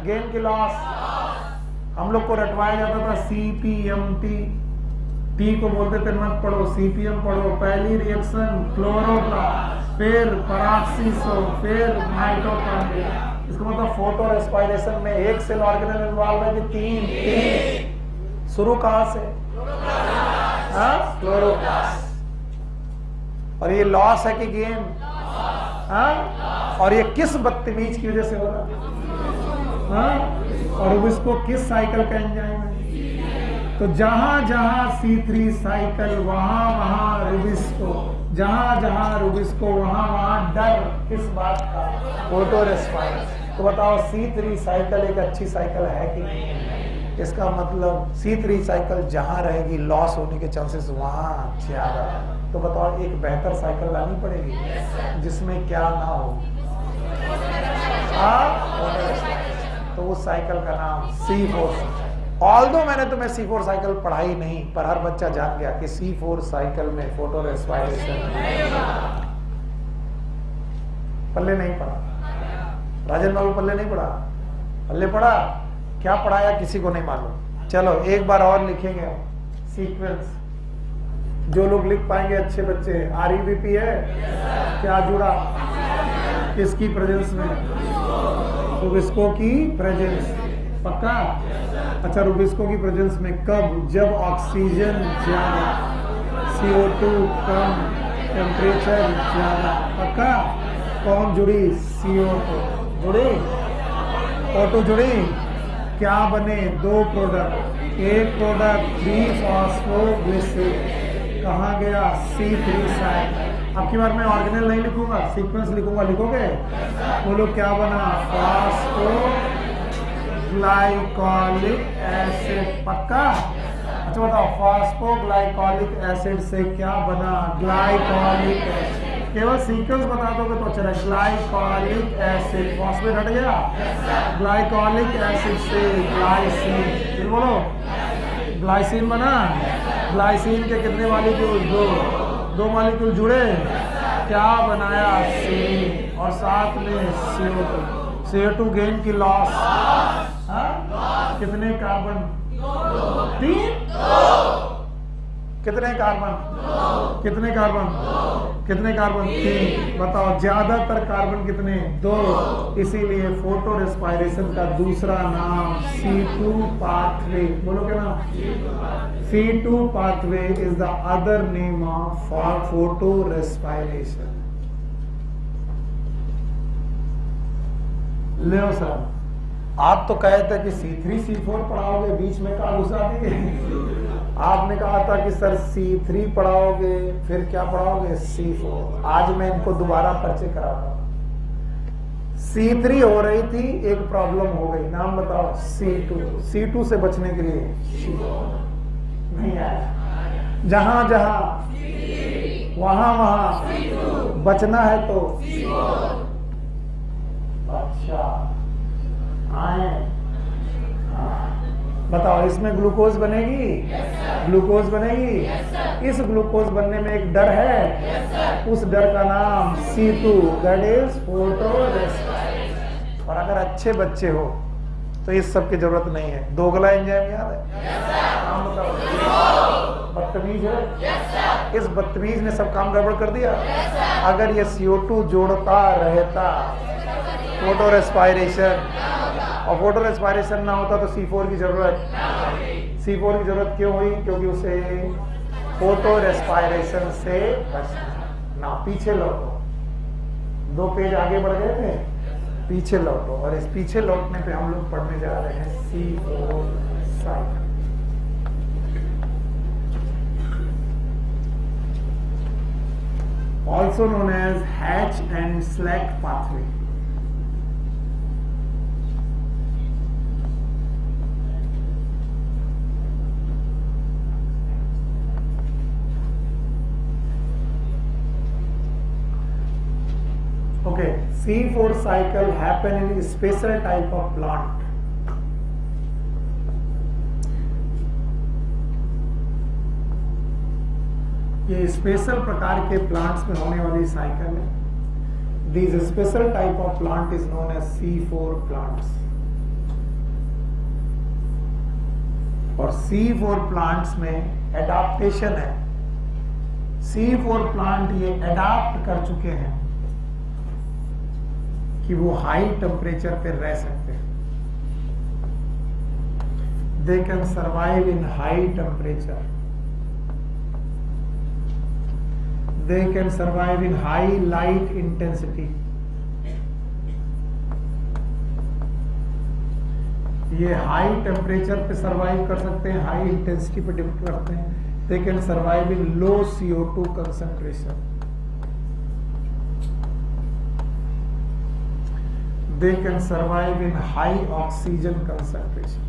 Speaker 1: गेन की लॉस। हम लोग को रटवाया जाता था CPMT, T को बोलते थे मत पढ़ो, CPM पढ़ो। पहली रिएक्शन क्लोरोप्लास्ट, फिर पेरोक्सिसो, फिर माइटोकॉन्ड्रिया। इसका मतलब फोटो रेस्पिरेशन में एक सेल ऑर्गेनेल इन्वॉल्व है कि तीन। शुरू कहां से? क्लोरोप्लास्ट। और ये लॉस है कि गेन? और ये किस बदतमीज की वजह से हो रहा है? और रुबिस्को किस साइकिल का एंजाइम है? तो जहां जहां C3 साइकिल वहां रुबिस्को, जहां रुबिस्को वहां डर। किस बात का? Photo respiration. तो बताओ C3 साइकिल एक अच्छी साइकिल है कि नहीं? इसका मतलब C3 साइकिल जहां रहेगी लॉस होने के चांसेस वहां ज्यादा। तो बताओ एक बेहतर साइकिल लानी पड़ेगी जिसमें क्या ना हो, तो उस साइकिल का नाम C4। ऑल्दो मैंने तुम्हें C4 साइकिल पढ़ाई नहीं, पर हर बच्चा जान गया कि C4 साइकिल में फोटो रेस्पिरेशन पल्ले नहीं पड़ा। राजन बाबू पल्ले नहीं पड़ा? पल्ले पड़ा? क्या पढ़ाया किसी को नहीं मालूम। चलो एक बार और लिखेंगे सीक्वेंस। जो लोग लिख पाएंगे अच्छे बच्चे। REBP है क्या जुड़ा? किसकी प्रेजेंस में? रुबिस्को की प्रेजेंस। पक्का? अच्छा, रुबिस्को की प्रेजेंस में कब? जब ऑक्सीजन ज्यादा, CO2 कम, टेम्परेचर ज्यादा। पक्का? कौन जुड़ी? CO2 जुड़ी, O2 जुड़ी। क्या बने? दो प्रोडक्ट। एक प्रोडक्ट 3-फॉस्फोग्लिसरीन कहाँ गया? C3 side. अब की बार मैं ऑर्गेनेल नहीं लिखूंगा, सीक्वेंस लिखूंगा। लिखोगे? बोलो क्या बना? फॉस्फोग्लाइकोलिक एसिड। पक्का? अच्छा बताओ, फॉस्फोग्लाइकोलिक एसिड से क्या बना? Glycolic acid. केवल सीक्वेंस बता दोगे तो चला। ग्लाइकोलिक एसिड, फॉस्फेट हट गया, ग्लाइकोलिक एसिड से ग्लाइसिन। फिर बोलो, ग्लाइसिन बना। ग्लाइसिन के कितने मॉलिक्यूल? दो मॉलिक्यूल जुड़े, क्या बनाया? सेरीन। और साथ में CO2 गेन की लॉस। कितने कार्बन? 3। कितने कार्बन? कितने कार्बन? कितने कार्बन? 3। बताओ ज्यादातर कार्बन कितने? 2। इसीलिए फोटो रेस्पिरेशन का दूसरा नाम C2 पाथवे। बोलो क्या नाम? C2 pathway is the other name of photo respiration. ले सर, आप तो कहे थे कि C3 C4 पढ़ाओगे, बीच में कहा घुसा दिए। आपने कहा था कि सर C3 पढ़ाओगे, फिर क्या पढ़ाओगे? C4। आज मैं इनको दोबारा परिचय कराता हूं। C3 हो रही थी, एक प्रॉब्लम हो गई। नाम बताओ? C2 से बचने के लिए नहीं आया। जहां वहां बचना है तो अच्छा आए। बताओ इसमें ग्लूकोज बनेगी? ग्लूकोज बनेगी। इस ग्लूकोज बनने में एक डर है, उस डर का नाम C2, that is photo respiration. और अगर अच्छे बच्चे हो तो इस सब की जरूरत नहीं है। दोगला एंजाइम याद है? नाम बताओ। बदतमीज है? इस बदतमीज ने सब काम गड़बड़ कर दिया। अगर ये CO2 जोड़ता रहता फोटो रेस्पिरेशन, और फोटो रेस्पिरेशन ना होता तो C4 की जरूरत। C4 की जरूरत क्यों हुई? क्योंकि उसे फोटो रेस्पिरेशन से बचना। ना पीछे लौटो, 2 पेज आगे बढ़ गए थे, पीछे लौटो। और इस पीछे लौटने पे हम लोग पढ़ने जा रहे हैं C4 cycle. also known as Hatch and Slack pathway. Okay, C4 cycle happen in a special type of plant. ये स्पेशल प्रकार के प्लांट्स में होने वाली साइकिल है। This special type of plant is known as C4 plants. और C4 प्लांट्स में एडाप्टेशन है। C4 प्लांट ये एडाप्ट कर चुके हैं कि वो हाई टेम्परेचर पे रह सकते हैं। They can survive in high temperature, they can survive in high light intensity. ये हाई टेम्परेचर पे सर्वाइव कर सकते हैं, हाई इंटेंसिटी पे डिपेंड करते हैं। They can survive in low CO2 concentration, they can survive in high oxygen concentration.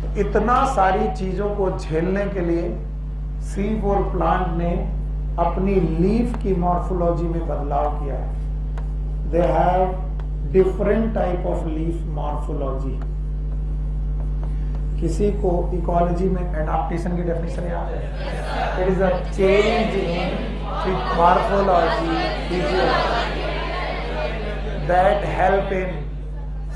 Speaker 1: तो इतना सारी चीजों को झेलने के लिए C4 प्लांट ने अपनी लीफ की मॉर्फोलॉजी में बदलाव किया है। They have different type of leaf morphology. किसी को इकोलॉजी में एडाप्टेशन की डेफिनेशन याद है? It is a change in morphology, physiology that help in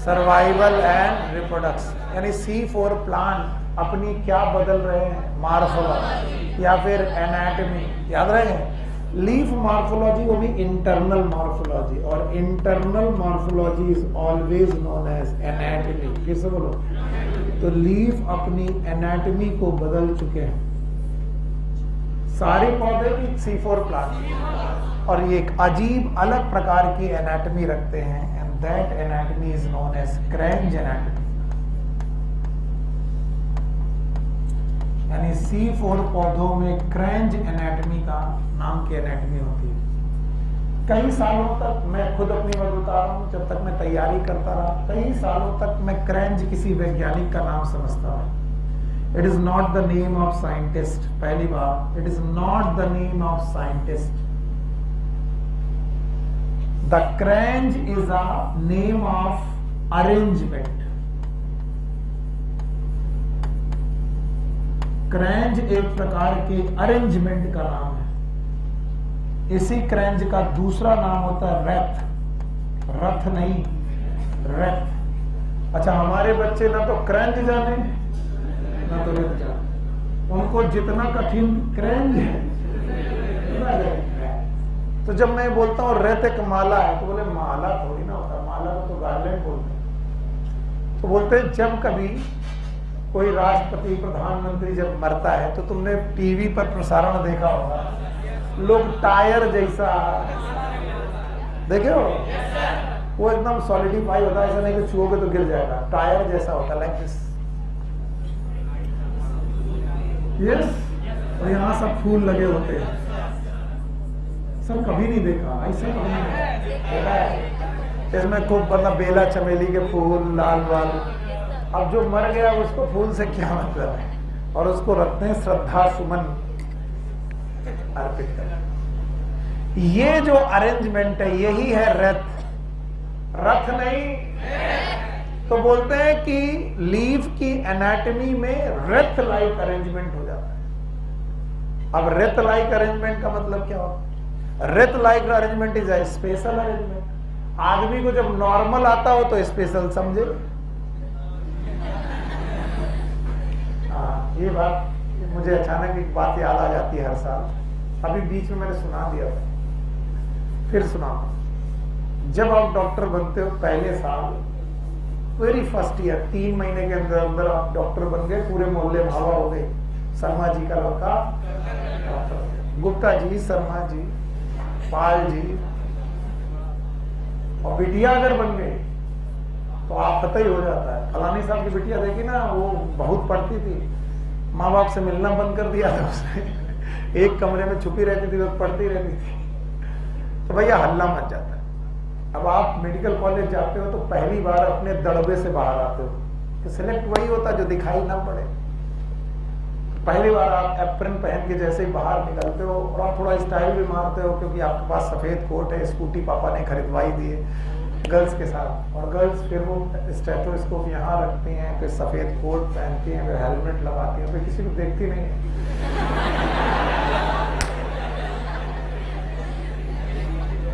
Speaker 1: survival and reproduction. यानी C4 प्लांट अपनी क्या बदल रहे हैं? मॉर्फोलॉजी या फिर एनाटॉमी। याद रहे? लीफ मॉर्फोलॉजी वो भी इंटरनल मॉर्फोलॉजी, और internal morphology is always known as anatomy. किसे बोलो? तो लीफ अपनी एनाटॉमी को बदल चुके हैं सारे पौधे की C4 प्लांट, और ये एक अजीब अलग प्रकार की एनाटॉमी रखते हैं, and that anatomy is known as Kranz anatomy. यानी C4 पौधों में क्रेंज एनाटॉमी का नाम की एनाटॉमी होती है। कई सालों तक मैं खुद अपनी बात बता रहा हूं, जब तक मैं तैयारी करता रहा, कई सालों तक मैं क्रेंज किसी वैज्ञानिक का नाम समझता रहा। It is not the name of scientist. पहली बात, it is not the name of scientist. The cranch is a name of arrangement. क्रेंज एक प्रकार के अरेंजमेंट का नाम है। इसी क्रेंज का दूसरा नाम होता है रथ। रथ नहीं, रथ। अच्छा, हमारे बच्चे ना तो क्रेंज जाने ना तो रथ जाने, उनको जितना कठिन क्रेंज है। तो जब मैं बोलता हूँ रथ एक माला है, तो बोले माला थोड़ी ना होता, माला को तो गार्लैंड बोलते हैं। तो बोलते हैं जब कभी कोई राष्ट्रपति प्रधानमंत्री जब मरता है तो तुमने टीवी पर प्रसारण देखा होगा, लोग टायर जैसा देखे हो, वो एकदम सॉलिडिफाई होता है, ऐसा नहीं कि छुओगे तो गिर जाएगा, टायर जैसा होता है, लाइक दिस। यस, और यहाँ सब फूल लगे होते हैं। सब कभी नहीं देखा, ऐसा कभी नहीं देखा। इसमें खूब मतलब बेला चमेली के फूल, लाल वाल। अब जो मर गया उसको फूल से क्या मतलब है, और उसको रखते हैं श्रद्धा सुमन अर्पित कर। ये जो अरेंजमेंट है यही है रथ। रथ नहीं, तो बोलते हैं कि लीफ की एनाटॉमी में रथ लाइक अरेंजमेंट हो जाता है। अब रथ लाइक अरेंजमेंट का मतलब क्या होता है? रथ like arrangement is a special arrangement. आदमी को जब नॉर्मल आता हो तो स्पेशल समझे। ये बात मुझे अचानक एक बात याद आ जाती है हर साल। अभी बीच में मैंने सुना दिया था, फिर सुना। जब आप डॉक्टर बनते हो पहले साल, वेरी फर्स्ट ईयर, 3 महीने के अंदर अंदर आप डॉक्टर बन गए, पूरे मोहल्ले भावा हो गए, शर्मा जी का लड़का डॉक्टर, गुप्ता जी, शर्मा जी, पाल जी, और बिटिया अगर बन गई तो आप पता ही हो जाता है। फलानी साहब की बिटिया देखी ना, वो बहुत पढ़ती थी, माँ बाप से मिलना बंद कर दिया था उसने, एक कमरे में छुपी रहती थी, वो पढ़ती रहती थी, तो भैया हल्ला मच जाता है। अब आप मेडिकल कॉलेज जाते हो तो पहली बार अपने दड़बे से बाहर आते हो, तो सिलेक्ट वही होता जो दिखाई ना पड़े। पहली बार आप एप्रन पहन के जैसे ही बाहर निकलते हो, और आप थोड़ा स्टाइल भी मारते हो क्योंकि आपके पास सफेद कोट है, स्कूटी पापा ने खरीदवाई दी है, गर्ल्स के साथ, और गर्ल्स फिर वो स्टेथोस्कोप यहाँ रखती हैं, फिर सफेद कोट पहनती हैं, फिर हेलमेट लगाती हैं, फिर किसी को देखती नहीं है।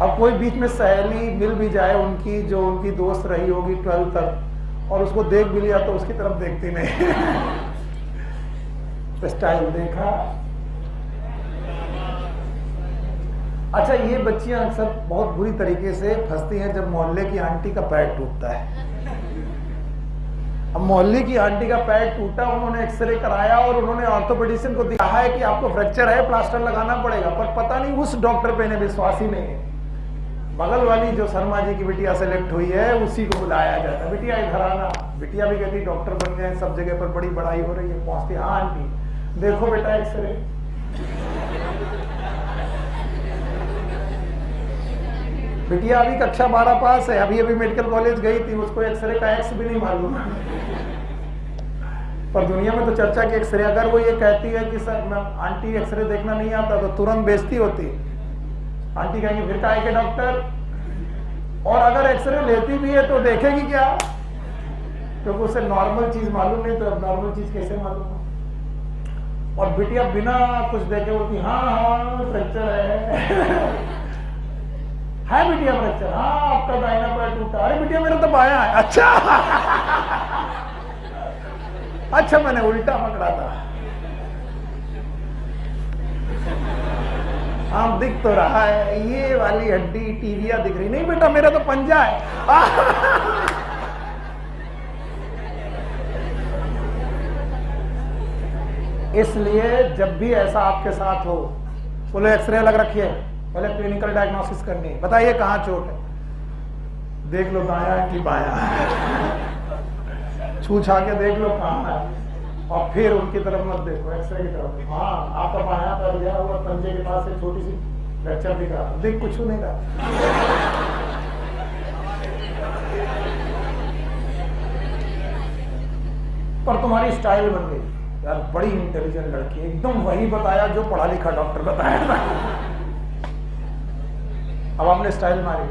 Speaker 1: अब कोई बीच में सहेली मिल भी जाए उनकी, जो उनकी दोस्त रही होगी 12 तक, और उसको देख भी लिया तो उसकी तरफ देखती नहीं। स्टाइल देखा। अच्छा, ये बच्चियां अक्सर बहुत बुरी तरीके से फंसती हैं जब मोहल्ले की आंटी का पैर टूटता है। अब मोहल्ले की आंटी का पैर टूटा, उन्होंने एक्सरे कराया और उन्होंने ऑर्थोपेडिशियन को दिखाया है कि आपको फ्रैक्चर है, प्लास्टर लगाना पड़ेगा, पर पता नहीं उस डॉक्टर पे इन्हें विश्वास ही नहीं है। बगल वाली जो शर्मा जी की बिटिया सेलेक्ट हुई है उसी को बुलाया जाता है, बिटिया इधर आना। बिटिया भी कहती डॉक्टर बन गए, सब जगह पर बड़ी बड़ाई हो रही है। पहुंचती, हाँ आंटी देखो बेटा एक्सरे। बिटिया अभी कक्षा 12 पास है, अभी अभी मेडिकल कॉलेज गई थी, उसको एक्सरे का एक्स भी नहीं मालूम। पर दुनिया में तो चर्चा की एक्सरे, अगर वो ये कहती है कि सर आंटी एक्सरे देखना नहीं आता तो तुरंत बेइज्जती होती। आंटी कहेंगे फिर काहे के डॉक्टर, और अगर एक्सरे लेती भी है तो देखेगी क्या, क्योंकि उसे नॉर्मल चीज मालूम नहीं, तो अब नॉर्मल चीज कैसे मालूम हो। और बिटिया बिना कुछ देखे बोलती हाँ फ्रैक्चर है बिटिया फ्रैक्चर, हाँ आपका दाहिना पैर टूटा। अरे बिटिया मेरा तो बायां है। अच्छा अच्छा मैंने उल्टा पकड़ा था। हाँ दिख तो रहा है, ये वाली हड्डी टीविया दिख रही नहीं बेटा, मेरा तो पंजा है। इसलिए जब भी ऐसा आपके साथ हो, बोले एक्सरे लग रखी है, पहले क्लिनिकल डायग्नोसिस करनी है, बताइए कहाँ चोट है, देख लो दायां है कि बायां है, छू छा के देख लो कहाँ है, और फिर उनकी तरफ मत देखो, एक्सरे की तरफ। हाँ आपका बायां पैर गया हुआ, पंजे के पास एक छोटी सी फ्रैक्चर दिख रहा, देख कुछ नहीं रहा। पर तुम्हारी स्टाइल बन गई यार, बड़ी इंटेलिजेंट लड़की, एकदम वही बताया जो पढ़ा लिखा डॉक्टर बताया था। अब हमने स्टाइल मारी,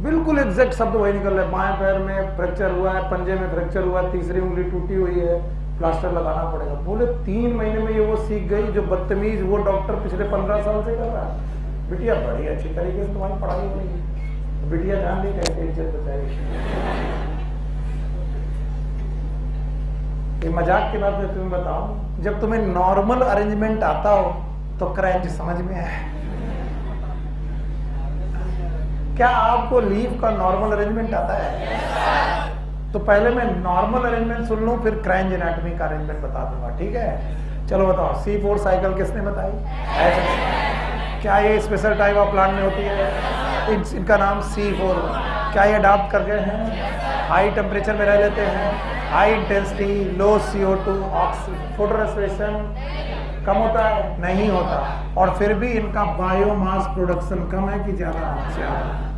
Speaker 1: बिल्कुल एग्जैक्ट शब्द वही निकल रहे, बाएं पैर में फ्रैक्चर हुआ है, पंजे में फ्रैक्चर हुआ है, तीसरी उंगली टूटी हुई है, प्लास्टर लगाना पड़ेगा। बोले 3 महीने में ये वो सीख गई जो बदतमीज वो डॉक्टर पिछले 15 साल से कर रहा है। बिटिया बड़ी अच्छी तरीके से तुम्हारी पढ़ाई हो रही है, बिटिया जान ली कैसे इज्जत बचाएगी। ये मजाक की बात मैं तुम्हें बताऊं, जब तुम्हें नॉर्मल अरेंजमेंट आता हो तो क्रैंच समझ में है। क्या आपको लीव का नॉर्मल अरेंजमेंट आता है? तो पहले मैं नॉर्मल अरेंजमेंट सुन लूं, फिर क्रैंच एनाटॉमी का अरेंजमेंट बता दूंगा, ठीक है? चलो बताओ, C4 साइकिल किसने बताई? क्या ये स्पेशल टाइप ऑफ प्लांट में होती है? इनका नाम C4। क्या ये अडॉप्ट कर गए हैं? हाई टेम्परेचर में रह लेते हैं, हाई इंटेंसिटी, लो CO2, फोटो रेस्पिरेशन कम होता है? नहीं होता। और फिर भी इनका बायोमास प्रोडक्शन कम है कि ज्यादा?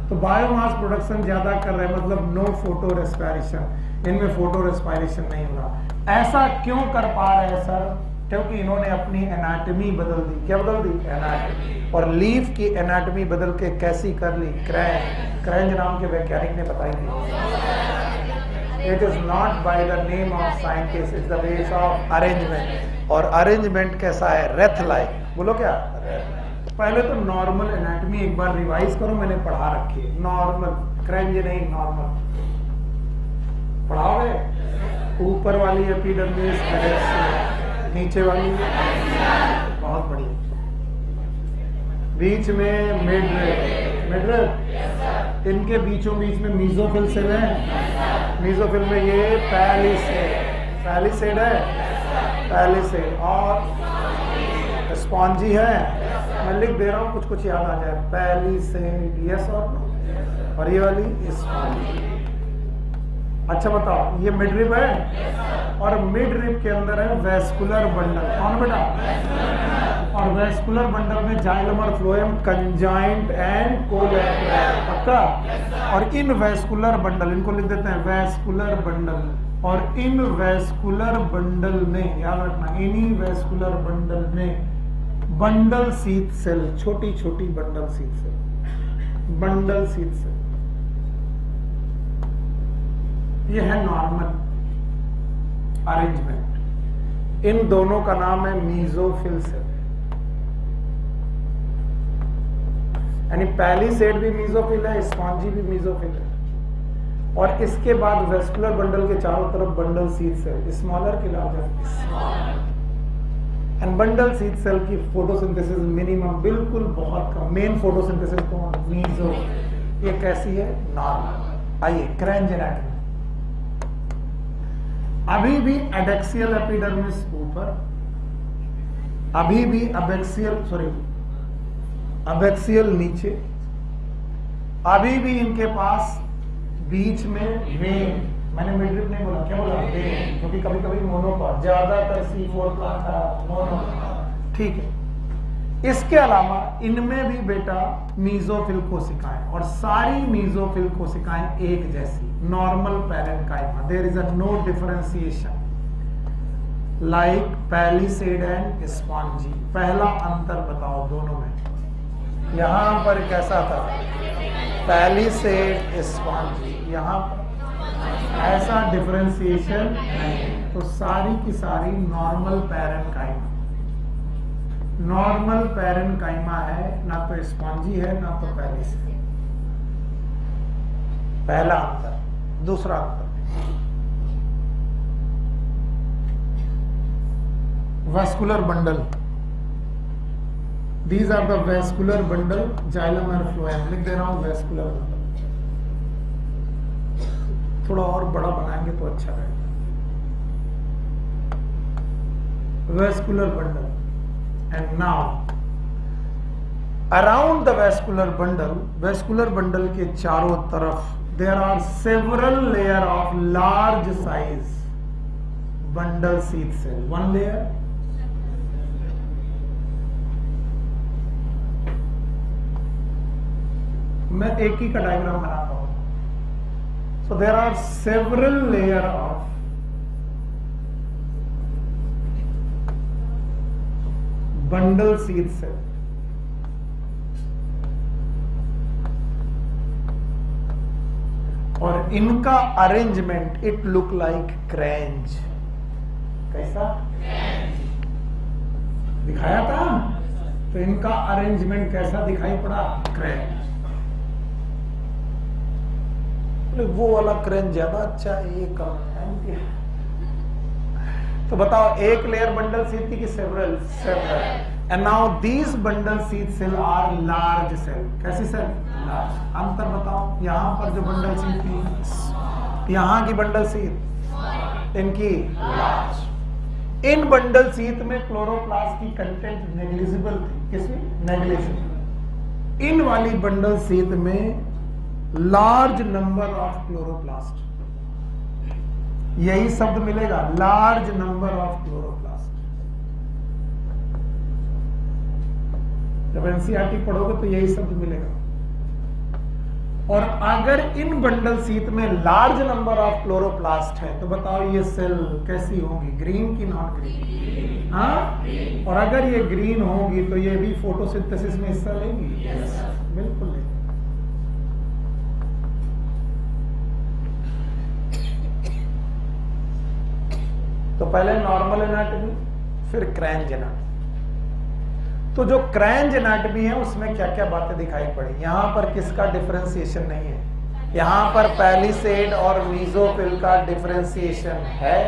Speaker 1: तो बायोमास प्रोडक्शन ज्यादा कर रहे हैं, मतलब नो फोटो रेस्पिरेशन, इनमें फोटो रेस्पिरेशन नहीं होगा। ऐसा क्यों कर पा रहे हैं सर? क्योंकि इन्होंने अपनी एनाटॉमी बदल दी। क्या बदल दी? एनाटॉमी। और लीफ की एनाटॉमी बदल के कैसी कर ली? क्रैंज नाम के वैज्ञानिक ने बताई थी। It is not by the name of scientist, it's the base of arrangement। और अरेंजमेंट कैसा है? Wraith like. बोलो क्या? पहले तो नॉर्मल एनाटॉमी एक बार रिवाइज करो, मैंने पढ़ा रखी है। नॉर्मल, क्रैंज नहीं, नॉर्मल पढ़ाओगे। ऊपर वाली एपिडर्मिस, नीचे वाली बहुत बढ़िया, बीच में मिडरेप, इनके बीचों बीच में मीजोफिल सेल है। मीजोफिल में ये पैलिसेड है, पैलिसेड, और स्पॉन्जी है। मैं लिख दे रहा हूँ, कुछ कुछ याद आ जाए। पैलिसेड, यस और नो, और ये वाली स्पॉन्जी। अच्छा बताओ, ये मिड रिब है, और मिड रिब के अंदर है वेस्कुलर बंडल। कौन बेटा? और वेस्कुलर बंडल में जाइलम और फ्लोएम, कंजाइंट एंड कोलैटरल। पक्का? और इन वेस्कुलर बंडल, इनको लिख देते हैं वेस्कुलर बंडल। और इन वेस्कुलर बंडल में याद रखना, इन्हीं वेस्कुलर बंडल में बंडल शीथ सेल, छोटी छोटी bundle sheath cell, bundle sheath cell. ये है नॉर्मल अरेंजमेंट। इन दोनों का नाम है मीजोफिल सेल, यानी पहली सेट भी मीजोफिल है, स्पॉन्जी भी मीजोफिल है। और इसके बाद वेस्कुलर बंडल के चारों तरफ बंडल सीट सेल, स्मॉलर की larger, and bundle sheath cell की फोटोसिंथेसिस मिनिमम, बिल्कुल बहुत कम। मेन फोटोसिंथेसिस कौन? मीजो। ये कैसी है? नॉर्मल। आइए क्रैंज एनाटॉमी। अभी भी एडेक्सियल एपिडर्मिस ऊपर, अभी भी अबेक्सियल नीचे, अभी भी इनके पास बीच में वेन, मैंने मिडरिप नहीं बोला, क्या बोला? वेन, क्योंकि कभी कभी मोनोकॉट, ज्यादातर C4 का था मोनोकॉट, ठीक है। इसके अलावा इनमें भी बेटा मीजोफिल कोशिकाएं, और सारी मीजोफिल कोशिकाएं एक जैसी, normal parenchyma, there is a no differentiation like palisade and spongy. पहला अंतर बताओ दोनों में, यहां पर कैसा था? पैलिसेड स्पॉन्जी, यहां पर ऐसा डिफरेंशिएशन नहीं। तो सारी की सारी नॉर्मल पैरेन्काइमा, नॉर्मल पैरेन्काइमा है, ना तो स्पॉन्जी है ना तो पैलिसेड। पहला अंतर। दूसरा अंतर, vascular bundle, these are the vascular bundle, xylem और फ्लोएम। लिख दे रहा हूं वेस्कुलर बंडल, थोड़ा और बड़ा बनाएंगे तो अच्छा रहेगा। Vascular bundle, and now around the vascular bundle के चारों तरफ there are several layer of large size bundle sheath cell. One layer, मैं एक ही का डायग्राम बनाता हूं। So there are several layers of bundle seed cell. और इनका arrangement it look like Kranz. कैसा? दिखाया था, तो इनका अरेंजमेंट कैसा दिखाई पड़ा? क्रैंच। वो वाला क्रैंच ज्यादा अच्छा है, ये कम है। तो बताओ, एक लेयर बंडल सीट की several? And now these bundle sheath cell are large cell. कैसी सेल? लार्ज। अंतर बताओ, यहां पर जो बंडल सीट थी, यहां की बंडल सीट, इनकी लार्ज। इन बंडल सीट में क्लोरोप्लास्ट की कंटेंट नेग्लिजिबल थी। किसमें? नेग्लिजिबल। इन वाली बंडल सीट में लार्ज नंबर ऑफ क्लोरोप्लास्ट, यही शब्द मिलेगा, लार्ज नंबर ऑफ क्लोरोप्लास्ट। जब एनसीईआरटी पढ़ोगे तो यही शब्द मिलेगा। और अगर इन बंडल सीट में लार्ज नंबर ऑफ क्लोरोप्लास्ट है तो बताओ ये सेल कैसी होंगी? ग्रीन की नॉन ग्रीन? हाँ। और अगर ये ग्रीन होंगी तो ये भी फोटोसिंथेसिस में हिस्सा लेंगी? बिल्कुल लेंगी। तो पहले नॉर्मल एनाटॉमी, फिर क्रैंच एनाटॉमी। तो जो क्रैंच एनाटॉमी है उसमें क्या क्या बातें दिखाई पड़ी? यहां पर किसका डिफरेंशिएशन नहीं है? यहां पर पैलिसेड और मीजोफिल का डिफरेंशिएशन है।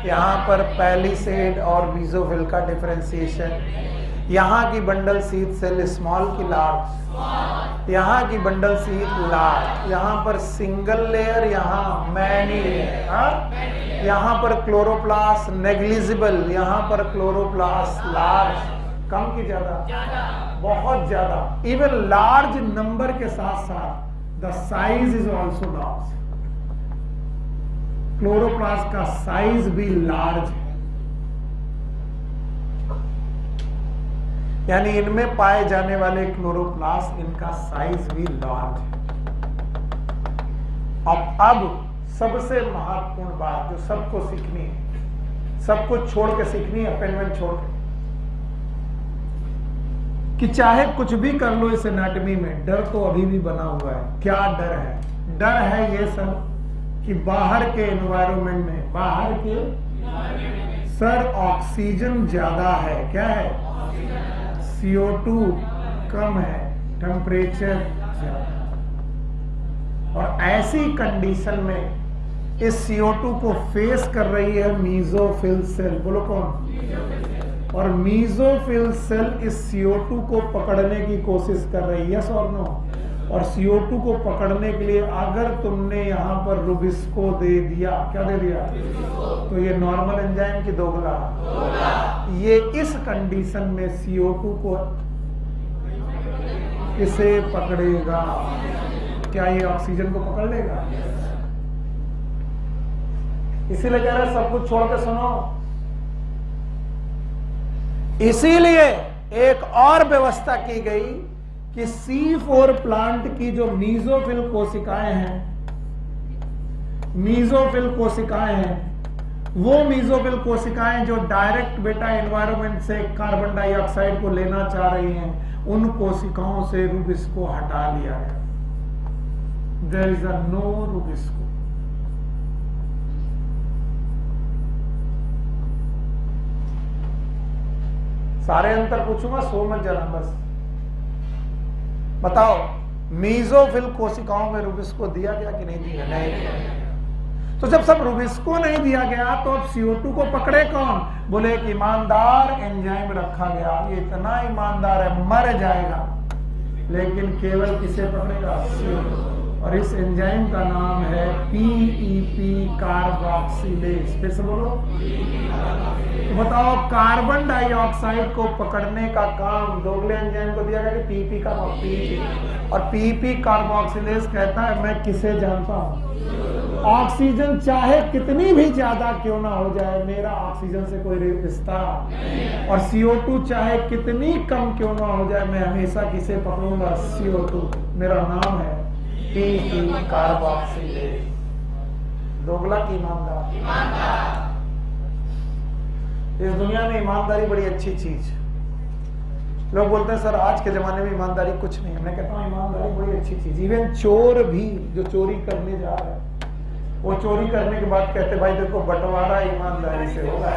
Speaker 1: यहां पर पैलिसेड और मीजोफिल का डिफरेंशिएशन। यहां की बंडल सीट सेल स्मॉल की लार्ज, यहां की बंडल सीट लार्ज। यहां पर सिंगल लेयर, यहां मैनी लेयर। यहां पर क्लोरोप्लास्ट नेग्लिजिबल, यहां पर क्लोरोप्लास्ट लार्ज। कम की ज्यादा? बहुत ज्यादा। इवन लार्ज नंबर के साथ साथ the size is also large. Chloroplast का साइज भी लार्ज है, यानी इनमें पाए जाने वाले क्लोरोप्लास्ट, इनका साइज भी लार्ज है। अब सबसे महत्वपूर्ण बात जो सबको सीखनी है, सब कुछ छोड़ के सीखनी है, अपेंडमेंट छोड़ के, कि चाहे कुछ भी कर लो इस एनाटॉमी में, डर तो अभी भी बना हुआ है। क्या डर है? डर है ये सब कि बाहर के एनवायरनमेंट में, बाहर के सर ऑक्सीजन ज्यादा है, क्या है, CO2 कम है, टेम्परेचर ज्यादा। और ऐसी कंडीशन में इस CO2 को फेस कर रही है मीजोफिल सेल, बोलो कौन, और मीजोफिल सेल इस CO2 को पकड़ने की कोशिश कर रही है, यस और नो। और CO2 को पकड़ने के लिए अगर तुमने यहां पर रुबिस्को दे दिया, क्या दे दिया, तो ये नॉर्मल एंजाइम की दोगला, ये इस कंडीशन में CO2 को इसे पकड़ेगा, क्या ये ऑक्सीजन को पकड़ लेगा? इसीलिए कह रहे सब कुछ छोड़ के सुनो। इसीलिए एक और व्यवस्था की गई कि C4 प्लांट की जो मीजोफिल कोशिकाएं हैं, मीजोफिल कोशिकाएं हैं, वो मीजोफिल कोशिकाएं जो डायरेक्ट बेटा एनवायरनमेंट से कार्बन डाइऑक्साइड को लेना चाह रही हैं, उन कोशिकाओं से रुबिस्को हटा लिया गया। There is a no rubisco. सारे अंतर पूछूंगा, सो मत जाना, बस बताओ मीजोफिल कोशिकाओं में रुबिस्को दिया गया कि नहीं दिया? नहीं। तो जब सब रुबिस्को नहीं दिया गया तो अब CO2 को पकड़े कौन? बोले एक ईमानदार एंजाइम रखा गया, ये इतना ईमानदार है मर जाएगा, लेकिन केवल किसे पकड़ेगा? CO2। और इस एंजाइम का नाम है PEP कार्बोक्सिलेज। फिर से बोलो। तो बताओ कार्बन डाइऑक्साइड को पकड़ने का काम दोगले एंजाइम को दिया गया कि PEP कार्बोक्सिलेज। और PEP कार्बोक्सिलेज कहता है मैं किसे जानता हूं? ऑक्सीजन चाहे कितनी भी ज्यादा क्यों ना हो जाए, मेरा ऑक्सीजन से कोई रिश्ता, और CO2 चाहे कितनी कम क्यों ना हो जाए, मैं हमेशा किसे पकड़ूंगा? CO2। मेरा नाम है PEP कार्बोक्सिलेज। दोगला की ईमानदार। इस दुनिया में ईमानदारी बड़ी अच्छी चीज। लोग बोलते हैं सर आज के जमाने में ईमानदारी कुछ नहीं है। मैं कहता हूँ ईमानदारी बड़ी अच्छी चीज। इवन चोर भी जो चोरी करने जा रहे हैं, वो चोरी करने के बाद कहते भाई देखो बंटवारा ईमानदारी से होगा।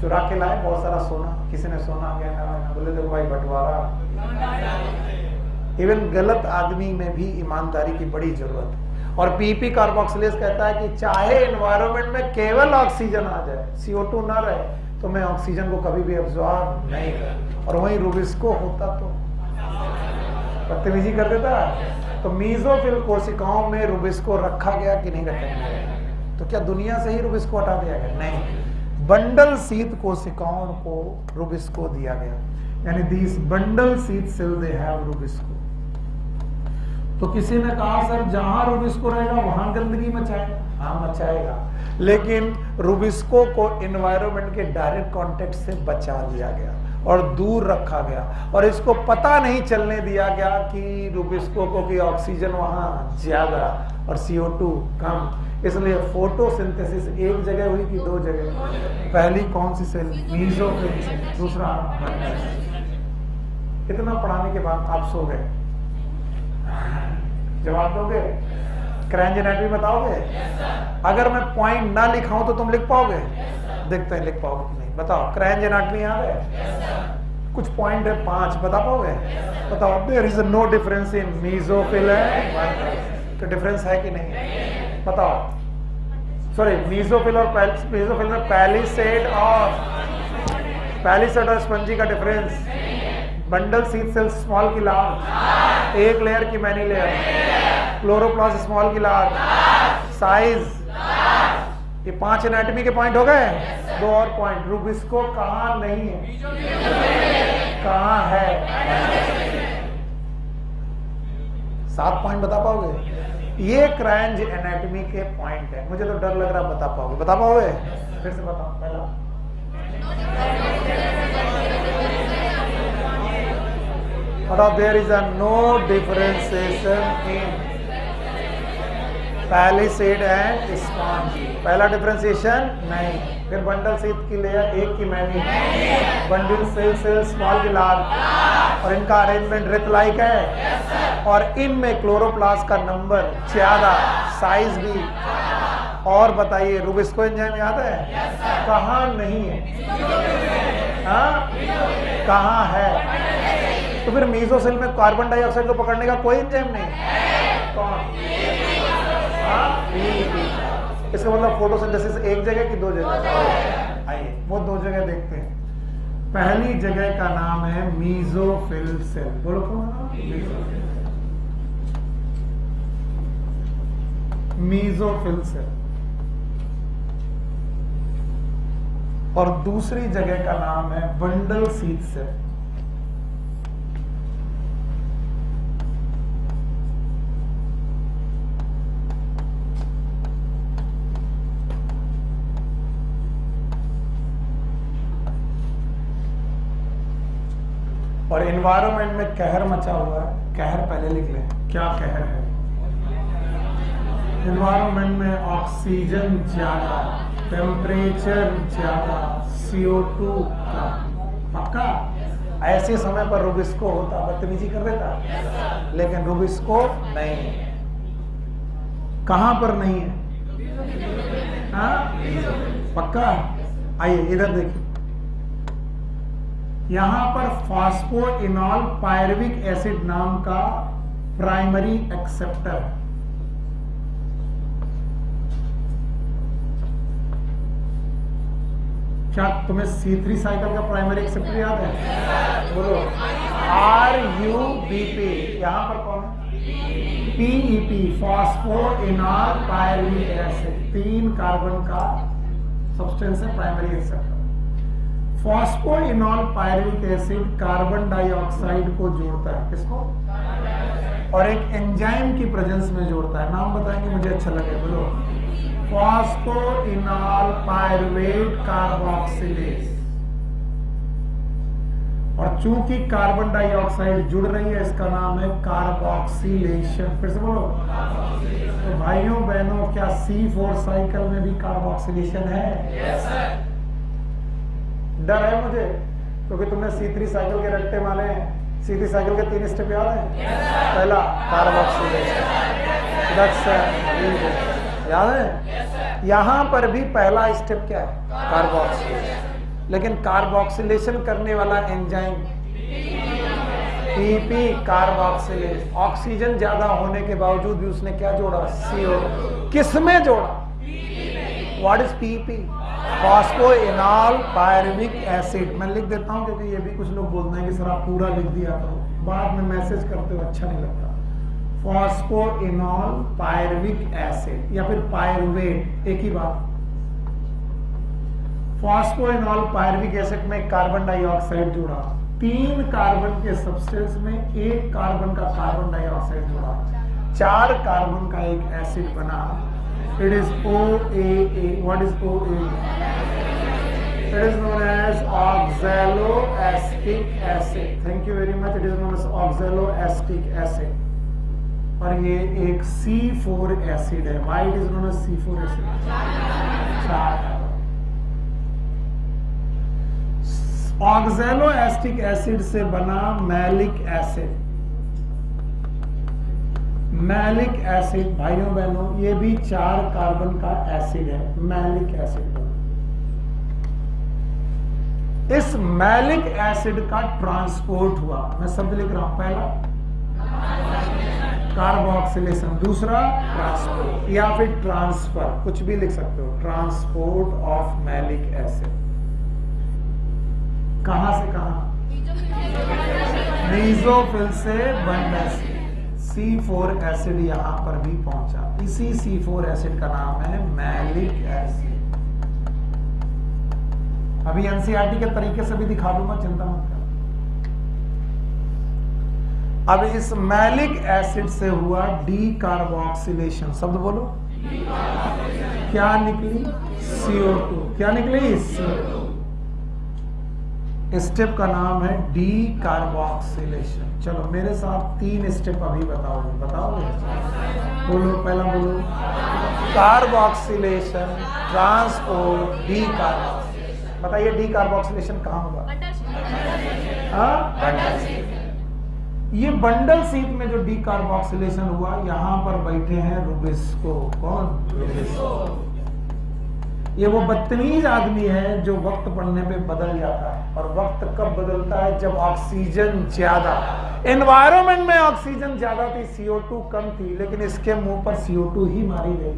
Speaker 1: चुरा के लाए बहुत सारा सोना, किसी ने सोना गहना, बोले देखो भाई बंटवारा। इवन गलत आदमी में भी ईमानदारी की बड़ी जरूरत है। और PEP कार्बोक्सिलेज कहता है कि चाहे एनवायरनमेंट में केवल ऑक्सीजन आ जाए, CO2 ना रहे, तो मैं ऑक्सीजन को कभी भी अब्सॉर्ब नहीं कर। और वहीं रुबिस्को होता तो बदतमीजी कर देता। तो मीजोफिल कोशिकाओं में रुबिस्को रखा गया कि नहीं रखा गया? तो क्या दुनिया से ही रुबिस्को हटा दिया गया? नहीं, बंडल शीत कोशिकाओं को रुबिस्को दिया गया, यानी these bundle sheath cell they have rubisco. तो किसी ने कहा सर जहां रुबिस्को रहेगा वहां गंदगी मचाएगा। हाँ मचाएगा, लेकिन रुबिस्को को एनवायरनमेंट के डायरेक्ट कांटेक्ट से बचा लिया गया और दूर रखा गया, और इसको पता नहीं चलने दिया गया कि रुबिस्को को कि ऑक्सीजन वहां ज्यादा और CO2 कम। इसलिए फोटोसिंथेसिस एक जगह हुई कि दो जगह? पहली कौन सी सेल? Mesophyll cell. दूसरा इतना पढ़ाने के बाद आप सो गए? जवाब दोगे? क्रैंज एनाटॉमी बताओगे? अगर मैं पॉइंट ना लिखाऊं तो तुम लिख पाओगे? देखते हैं लिख पाओगे कि नहीं। बताओ क्रैंज एनाटॉमी याद है? कुछ पॉइंट है 5, बता पाओगे? बताओ। There is no difference in mesophyll है, तो डिफरेंस है कि नहीं? बताओ। सॉरी, मीजोफिल और मीजोफिल में पैलिसेड और स्पंजी का difference. Bundle sheath cell small की लार्ज, एक लेयर की मैनी लेयर, क्लोरोप्लास्ट स्मॉल की लार्ज, साइज। ये 5 एनाटॉमी के पॉइंट हो गए। 2 और पॉइंट, रुबिस्को कहां नहीं है, कहां है? 7 पॉइंट बता पाओगे? ये क्रैंज एनाटॉमी के पॉइंट है। मुझे तो डर लग रहा, बता पाओगे? बता पाओगे? फिर से बताओ। पहला बताओ। There is a no differentiation in palisade and sponge. पहला डिफरेंशिएशन नहीं। फिर बंडल शीट की लेयर एक की मैनी, बंडल सेल स्मॉल की लार्ज, और इनका अरेंजमेंट रिथ लाइक है, और इनमें क्लोरोप्लास्ट का नंबर ज्यादा, साइज भी। और बताइए रूबिस्को एंजाइम याद है? कहाँ नहीं है? हाँ, कहाँ है? तो फिर मीसोसेल में कार्बन डाइऑक्साइड को पकड़ने का कोई एंजाइम नहीं। कौन? इसका मतलब फोटोसिंथेसिस एक जगह की दो जगह? आइए वो दो जगह देखते हैं। पहली जगह का नाम है मीसोफिल सेल। बोलो कौन? Mesophyll cell. और दूसरी जगह का नाम है बंडल शीट सेल। और एनवायरनमेंट में कहर मचा हुआ है। कहर पहले लिख लें, क्या कहर है? एनवायरनमेंट में ऑक्सीजन ज्यादा, टेम्परेचर ज्यादा, CO2 का। पक्का? ऐसे समय पर रूबिस्को होता, बदतमीजी कर देता, लेकिन रूबिस्को नहीं। कहां पर नहीं है? हाँ? पक्का? आइए इधर देखिए, यहां पर फॉस्फोइनॉल पायरुविक एसिड नाम का प्राइमरी एक्सेप्टर है। क्या तुम्हें C3 साइकिल का प्राइमरी एक्सेप्टर याद है? बोलो। RUBP। यहां पर कौन है? PEP, phosphoenol pyruvic acid. 3 carbon का सब्सटेंस है primary acceptor. Phosphoenol pyruvic acid carbon dioxide को जोड़ता है। किसको? और एक एंजाइम की प्रेजेंस में जोड़ता है। नाम बताएंगे, मुझे अच्छा लगे। बोलो। Phosphoenol pyruvate carboxylase. और चूंकि कार्बन डाइऑक्साइड जुड़ रही है, इसका नाम है कार्बोक्सिलेशन। फिर से बोलो। तो भाइयों बहनों, क्या C4 साइकिल में भी कार्बोक्सिलेशन है? yes, sir। डर है मुझे, क्योंकि तुमने C3 साइकिल के रट्टे मारे हैं। C3 साइकिल के 3 स्टेप याद है? पहला कार्बोक्सिलेशन, याद है? यहां पर भी पहला स्टेप क्या है? कार्बोक्सिलेशन। लेकिन कार्बोक्सिलेशन करने वाला एंजाइम PP, कार्बोक्सिलेज। ऑक्सीजन ज्यादा होने के बावजूद भी उसने क्या जोड़ा? CO। किसमें जोड़ा? What is PP? Phosphoenol pyruvic acid. मैं लिख देता हूं, क्योंकि ये भी कुछ लोग बोलते हैं कि सर आप पूरा लिख दिया करो, बाद में मैसेज करते हो अच्छा नहीं लगता। फॉस्फोइनॉल पायरुविक एसिड या फिर पायरुवेट, एक ही बात। फॉस्फोइनॉल पायरुविक एसिड में कार्बन डाइऑक्साइड जुड़ा, 3 कार्बन के सब्सटेंस में 1 कार्बन का कार्बन डाइऑक्साइड जुड़ा, 4 कार्बन का एक एसिड बना। It is OAA. What is OAA? It is known as oxaloacetic acid. Thank you very much. It is known as oxaloacetic acid. और ये एक C4 एसिड है। Why it is known as C4 acid? Oxaloacetic acid से बना मैलिक एसिड। मैलिक एसिड भाइयों बहनों, ये भी 4 कार्बन का एसिड है, मैलिक एसिड। इस मैलिक एसिड का ट्रांसपोर्ट हुआ, मैं शब्द लिख रहा हूं। पहला कार्बोक्सिलेशन, दूसरा ट्रांसपोर्ट या फिर ट्रांसफर, कुछ भी लिख सकते हो। ट्रांसपोर्ट ऑफ मैलिक एसिड कहां से कहां? मीसोफिल से बंडल से। C4 एसिड यहां पर भी पहुंचा। इसी C4 एसिड का नाम है मैलिक एसिड। अभी NCERT के तरीके से भी दिखा दूंगा, चिंता मत करो। अब इस मैलिक एसिड से हुआ डीकार्बोक्सिलेशन। शब्द बोलो। क्या निकली? CO2। क्या निकली? CO2। स्टेप का नाम है डी कार्बोक्सिलेशन। चलो मेरे साथ 3 स्टेप अभी बताओगे? बोलो, पहला बोलो। Carboxylation, transport, D carboxylation. बताइए डी कार्बोक्सिलेशन कहाँ होगा? ये बंडल शीट में जो डी कार्बोक्सिलेशन हुआ, यहां पर बैठे हैं रुबिस्को। कौन? रुबिस्को। ये वो बदतमीज आदमी है जो वक्त पड़ने पे बदल जाता है। और वक्त कब बदलता है? जब ऑक्सीजन ज्यादा, एनवायरमेंट में ऑक्सीजन ज्यादा थी, CO2 कम थी, लेकिन इसके मुंह पर CO2 ही मारी गई।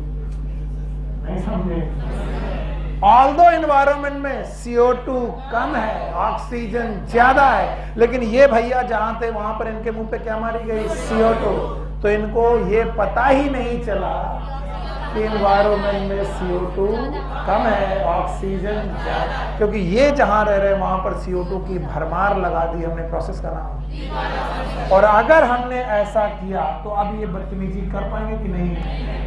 Speaker 1: नहीं समझे? ऑल्दो एनवायरमेंट में CO2 कम है, ऑक्सीजन ज्यादा है, लेकिन ये भैया जहां थे वहां पर इनके मुंह पे क्या मारी गई? CO2। तो इनको ये पता ही नहीं चला कि एनवायरमेंट में CO2 कम है, ऑक्सीजन ज्यादा, क्योंकि ये जहां रह रहे वहां पर CO2 की भरमार लगा दी हमने, प्रोसेस का नाम। और अगर हमने ऐसा किया तो अब ये बदतमीजी कर पाएंगे कि नहीं?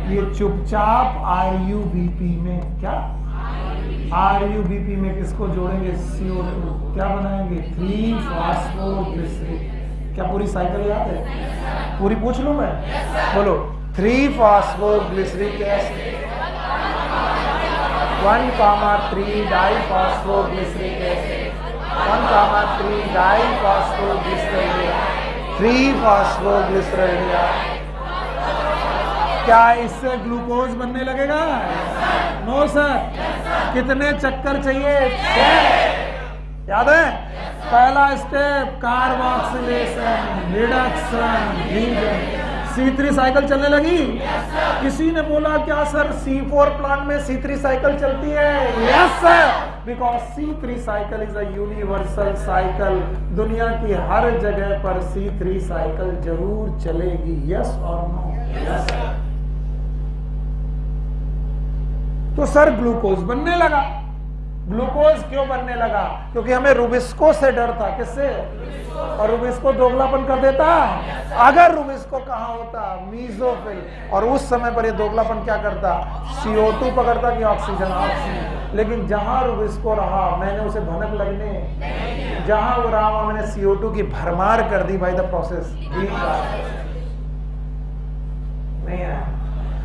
Speaker 1: ये चुपचाप RUBP में, क्या RUBP में किसको जोड़ेंगे? CO2। क्या बनाएंगे? 3-फॉस्फोग्लिसरीन। क्या पूरी साइकिल याद है? पूरी पूछ लूं मैं? बोलो। Three phosphoglyceric acid, 1,3 diphosphoglyceric acid, 1,3 diphosphoglycerol, three phosphoglycerol. क्या इससे ग्लूकोज बनने लगेगा? No sir. कितने चक्कर चाहिए? 6। याद है? पहला step carboxylation, reduction, region. C3 cycle चलने लगी। किसी ने बोला क्या सर C4 प्लांट में C3 साइकिल चलती है? Yes sir, because C3 cycle is a universal cycle. दुनिया की हर जगह पर C3 साइकिल जरूर चलेगी। यस और नो? यस। तो सर ग्लूकोज बनने लगा। ग्लूकोज क्यों बनने लगा? क्योंकि हमें रुबिस्को से डर था। किससे? और रुबिस्को दोगलापन कर देता। अगर रुबिस्को कहाँ होता? मीजोफिल। और उस समय पर ये दोगलापन क्या करता? CO2 पकड़ता कि ऑक्सीजन? ऑक्सीजन। लेकिन जहां रुबिस्को रहा, मैंने उसे भनक लगने, जहां वो रहा वहां मैंने CO2 की भरमार कर दी बाय द प्रोसेस। नहीं है।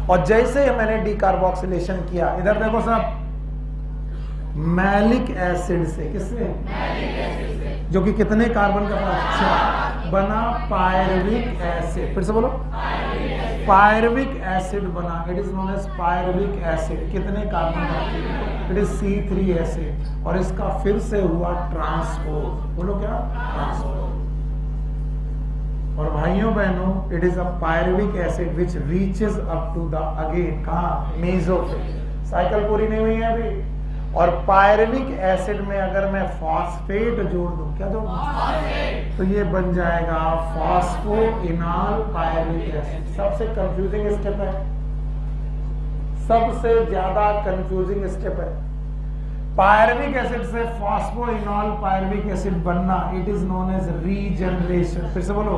Speaker 1: और जैसे मैंने डीकार्बोक्सिलेशन किया, इधर देखो साहब, मैलिक एसिड से, किससे? जो कि कितने कार्बन का बना? Pyruvic acid. फिर से बोलो। पायरुविक एसिड बना। It is known as pyruvic acid. कितने कार्बन का? It is C3 acid. और इसका फिर से हुआ ट्रांसपोर्ट। बोलो क्या? ट्रांसपोर्ट। और भाइयों बहनों, it is a pyruvic acid which reaches up to the again, कहा? मेसोफिल। साइकिल पूरी नहीं हुई है अभी। और पायरुविक एसिड में अगर मैं फॉस्फेट जोड़ दूं, क्या जोड़ दूं? तो ये बन जाएगा फॉस्फोइनॉल पायरुविक एसिड। सबसे कंफ्यूजिंग स्टेप है, सबसे ज्यादा कंफ्यूजिंग स्टेप है। पायरुविक एसिड से फॉस्फोइनॉल पायरुविक एसिड बनना, it is known as regeneration. फिर से बोलो।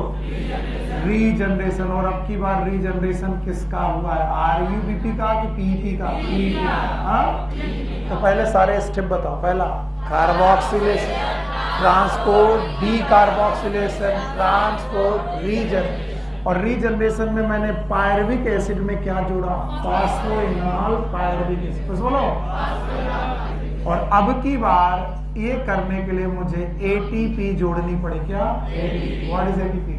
Speaker 1: रीजनरेशन। और अब की बार रीजनरेशन किसका हुआ है? RUBP का कि PEP का? तो पहले सारे स्टेप बताओ। पहला carboxylation, transport, decarboxylation, transport, region. और रीजनरेशन में मैंने पायरुविक एसिड में क्या जोड़ा? Phosphoenol pyruvic acid. तो बोलो। और अब की बार ये करने के लिए मुझे ATP जोड़नी पड़ी। क्या? What is ATP?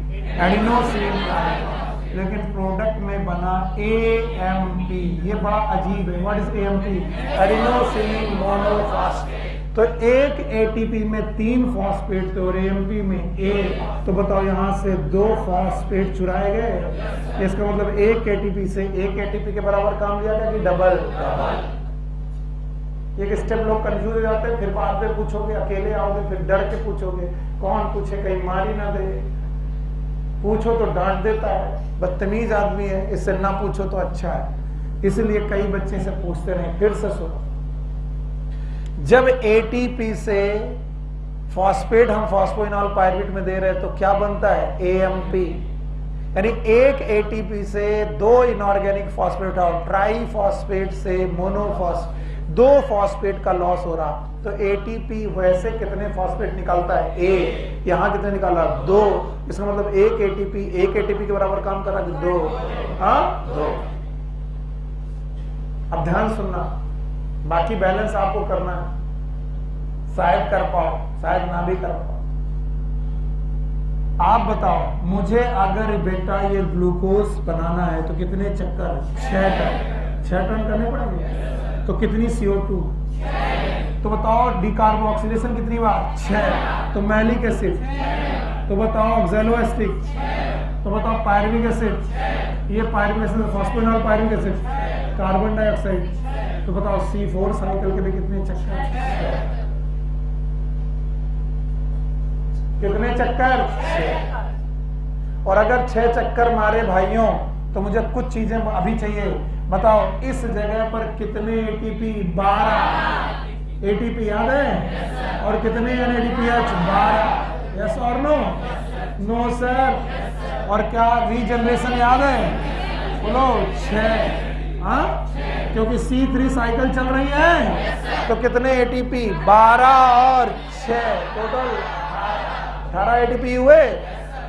Speaker 1: Adenosine triphosphate. लेकिन प्रोडक्ट में बना AMP। ये बड़ा अजीब है। What is AMP? Adenosine monophosphate. तो एक ATP में 3 फॉस्फेट थे और AMP में 1। तो बताओ यहां से 2 फॉस्फेट चुराए गए। इसका मतलब एक ATP से एक ATP के बराबर काम लिया गया कि डबल? एक स्टेप लोग कंफ्यूज हो जाते हैं, फिर बाद में पूछोगे, अकेले आओगे, फिर डर के पूछोगे, कौन पूछे कहीं मारी ना दे। पूछो तो डांट देता है, बदतमीज आदमी है, इससे ना पूछो तो अच्छा है। इसलिए कई बच्चे से पूछते रहे। फिर से सुनो, जब ATP से फॉस्फेट हम फॉस्फोइनॉल पायरुवेट में दे रहे हैं तो क्या बनता है? AMP। यानी एक ATP से 2 इनऑर्गेनिक फॉस्फेट उठाओ, ट्राई फॉस्फेट से मोनोफॉस्फेट। 2 फॉस्फेट का लॉस हो रहा, तो एटीपी वैसे कितने फॉस्फेट निकालता है? ए। यहां कितने निकाला? 2। इसका मतलब एक एटीपी के बराबर काम कर रहा है 2। हाँ 2। अब ध्यान सुनना, बाकी बैलेंस आपको करना है, शायद कर पाओ शायद ना भी कर पाओ। आप बताओ मुझे, अगर बेटा ये ग्लूकोज बनाना है तो कितने चक्कर? 6 टर्न करने पड़ेंगे। तो कितनी CO2? तो बताओ डिकार्बोक्सिलेशन कितनी बार? 6। तो मैलिक एसिड, तो बताओ ऑक्सैलोएस्टिक, तो बताओ पायरुविक एसिड, ये pyruvic acid phosphoenol pyruvic acid, carbon dioxide, तो बताओ C4 साइकिल के लिए कितने चक्कर? कितने चक्कर? 6। और अगर 6 चक्कर मारे भाइयों तो मुझे कुछ चीजें अभी चाहिए। बताओ इस जगह पर कितने एटीपी? 12 एटीपी याद है? और कितने NADPH? 12। यस और नो? No sir. और क्या रीजनरेशन याद है? बोलो 6। हाँ, क्योंकि C3 साइकिल चल रही है। तो कितने एटीपी? 12 और 6 टोटल 18 एटीपी हुए।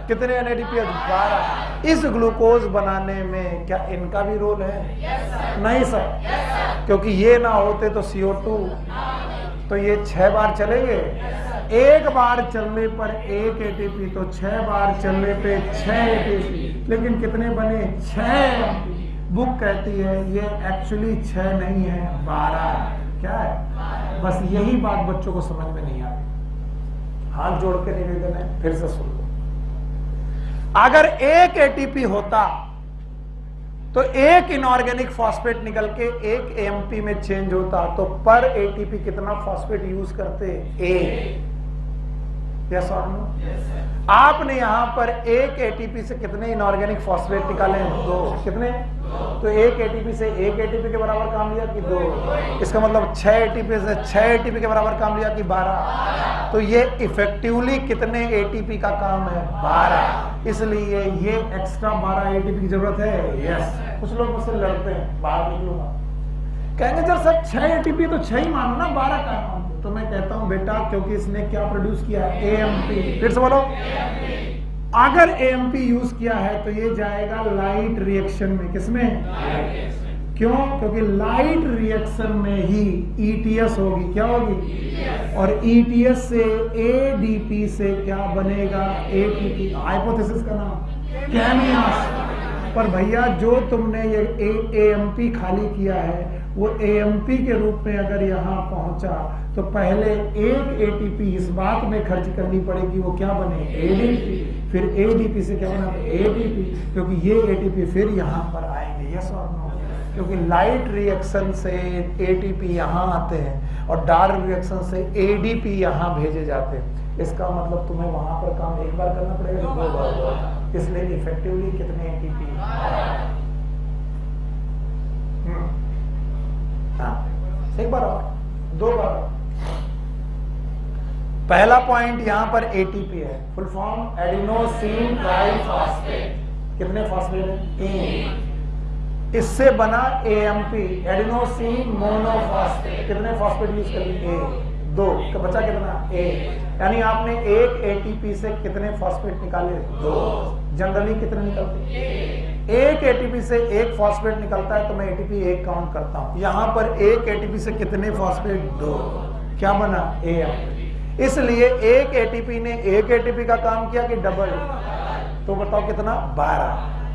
Speaker 1: कितने NADPH? 12। इस ग्लूकोज बनाने में क्या इनका भी रोल है? नहीं सर, क्योंकि ये ना होते तो CO2, तो ये 6 बार चलेंगे। एक बार चलने पर 1 एटीपी, तो 6 बार चलने पे 6 एटीपी। लेकिन कितने बने? 6। बुक कहती है ये एक्चुअली 6 नहीं है 12। क्या है? बस यही बात बच्चों को समझ में नहीं आती। हाथ जोड़ के निवेदन है, फिर से सुन लो। अगर 1 एटीपी होता तो 1 इनऑर्गेनिक फॉस्फेट निकल के 1 AMP में चेंज होता, तो पर एटीपी कितना फॉस्फेट यूज करते? A। यस और नो? आपने यहां पर 1 एटीपी से कितने इनऑर्गेनिक फॉस्फेट निकाले? 2। कितने? तो 1 एटीपी से 1 एटीपी के बराबर काम लिया कि 2? इसका मतलब 6 एटीपी से 6 एटीपी के बराबर काम लिया कि 12? तो ये इफेक्टिवली कितने एटीपी का काम है? 12। इसलिए ये एक्स्ट्रा 12 एटीपी की जरूरत है। यस। कुछ लोग मुझसे लड़ते हैं, बाहर निकलूंगा, कहेंगे सर 6 एटीपी तो 6 ही मानो ना, 12 का मानो। तो मैं कहता हूं बेटा क्योंकि इसने क्या प्रोड्यूस किया? AMP। फिर से बोलो, अगर AMP यूज किया है तो ये जाएगा लाइट रिएक्शन में। किसमें? क्यों? क्योंकि लाइट रिएक्शन में ही ETS होगी। क्या होगी? और ETS से ADP से क्या बनेगा? ATP। हाइपोथेसिस का नाम कैमियास। पर भैया जो तुमने ये AMP खाली किया है वो AMP के रूप में अगर यहाँ पहुंचा तो पहले 1 ATP इस बात में खर्च करनी पड़ेगी, वो क्या बने? ADP। फिर ADP से क्या बना? ATP। क्योंकि ये ATP फिर यहाँ पर आएंगे। यस और नो? क्योंकि लाइट रिएक्शन से ATP यहाँ आते हैं और डार्क रिएक्शन से ADP यहाँ भेजे जाते हैं। इसका मतलब तुम्हें वहां पर काम एक बार करना पड़ेगा, 2 बार। इसलिए इफेक्टिवली कितने ATP? एक बार और, 2 बार। पहला पॉइंट यहां पर ATP है, फुल फॉर्म एडिनोसिन ट्राइफॉस्फेट। कितने फॉस्फेट है? 3। इससे बना AMP, एडिनोसिन मोनोफॉस्फेट। कितने फॉस्फेट यूज करेंगे? 2। तो बचा कितना? A। यानी आपने 1 ATP से कितने फॉस्फेट निकाले? 2। जनरली कितने निकलते? 1 ATP से 1 फॉस्फेट निकलता है तो मैं ATP 1 काउंट करता हूं। यहां पर 1 ATP से कितने फॉस्फेट? 2। क्या बना? AMP। इसलिए 1 ATP ने 1 ATP का काम किया कि डबल? तो बताओ कितना? 12।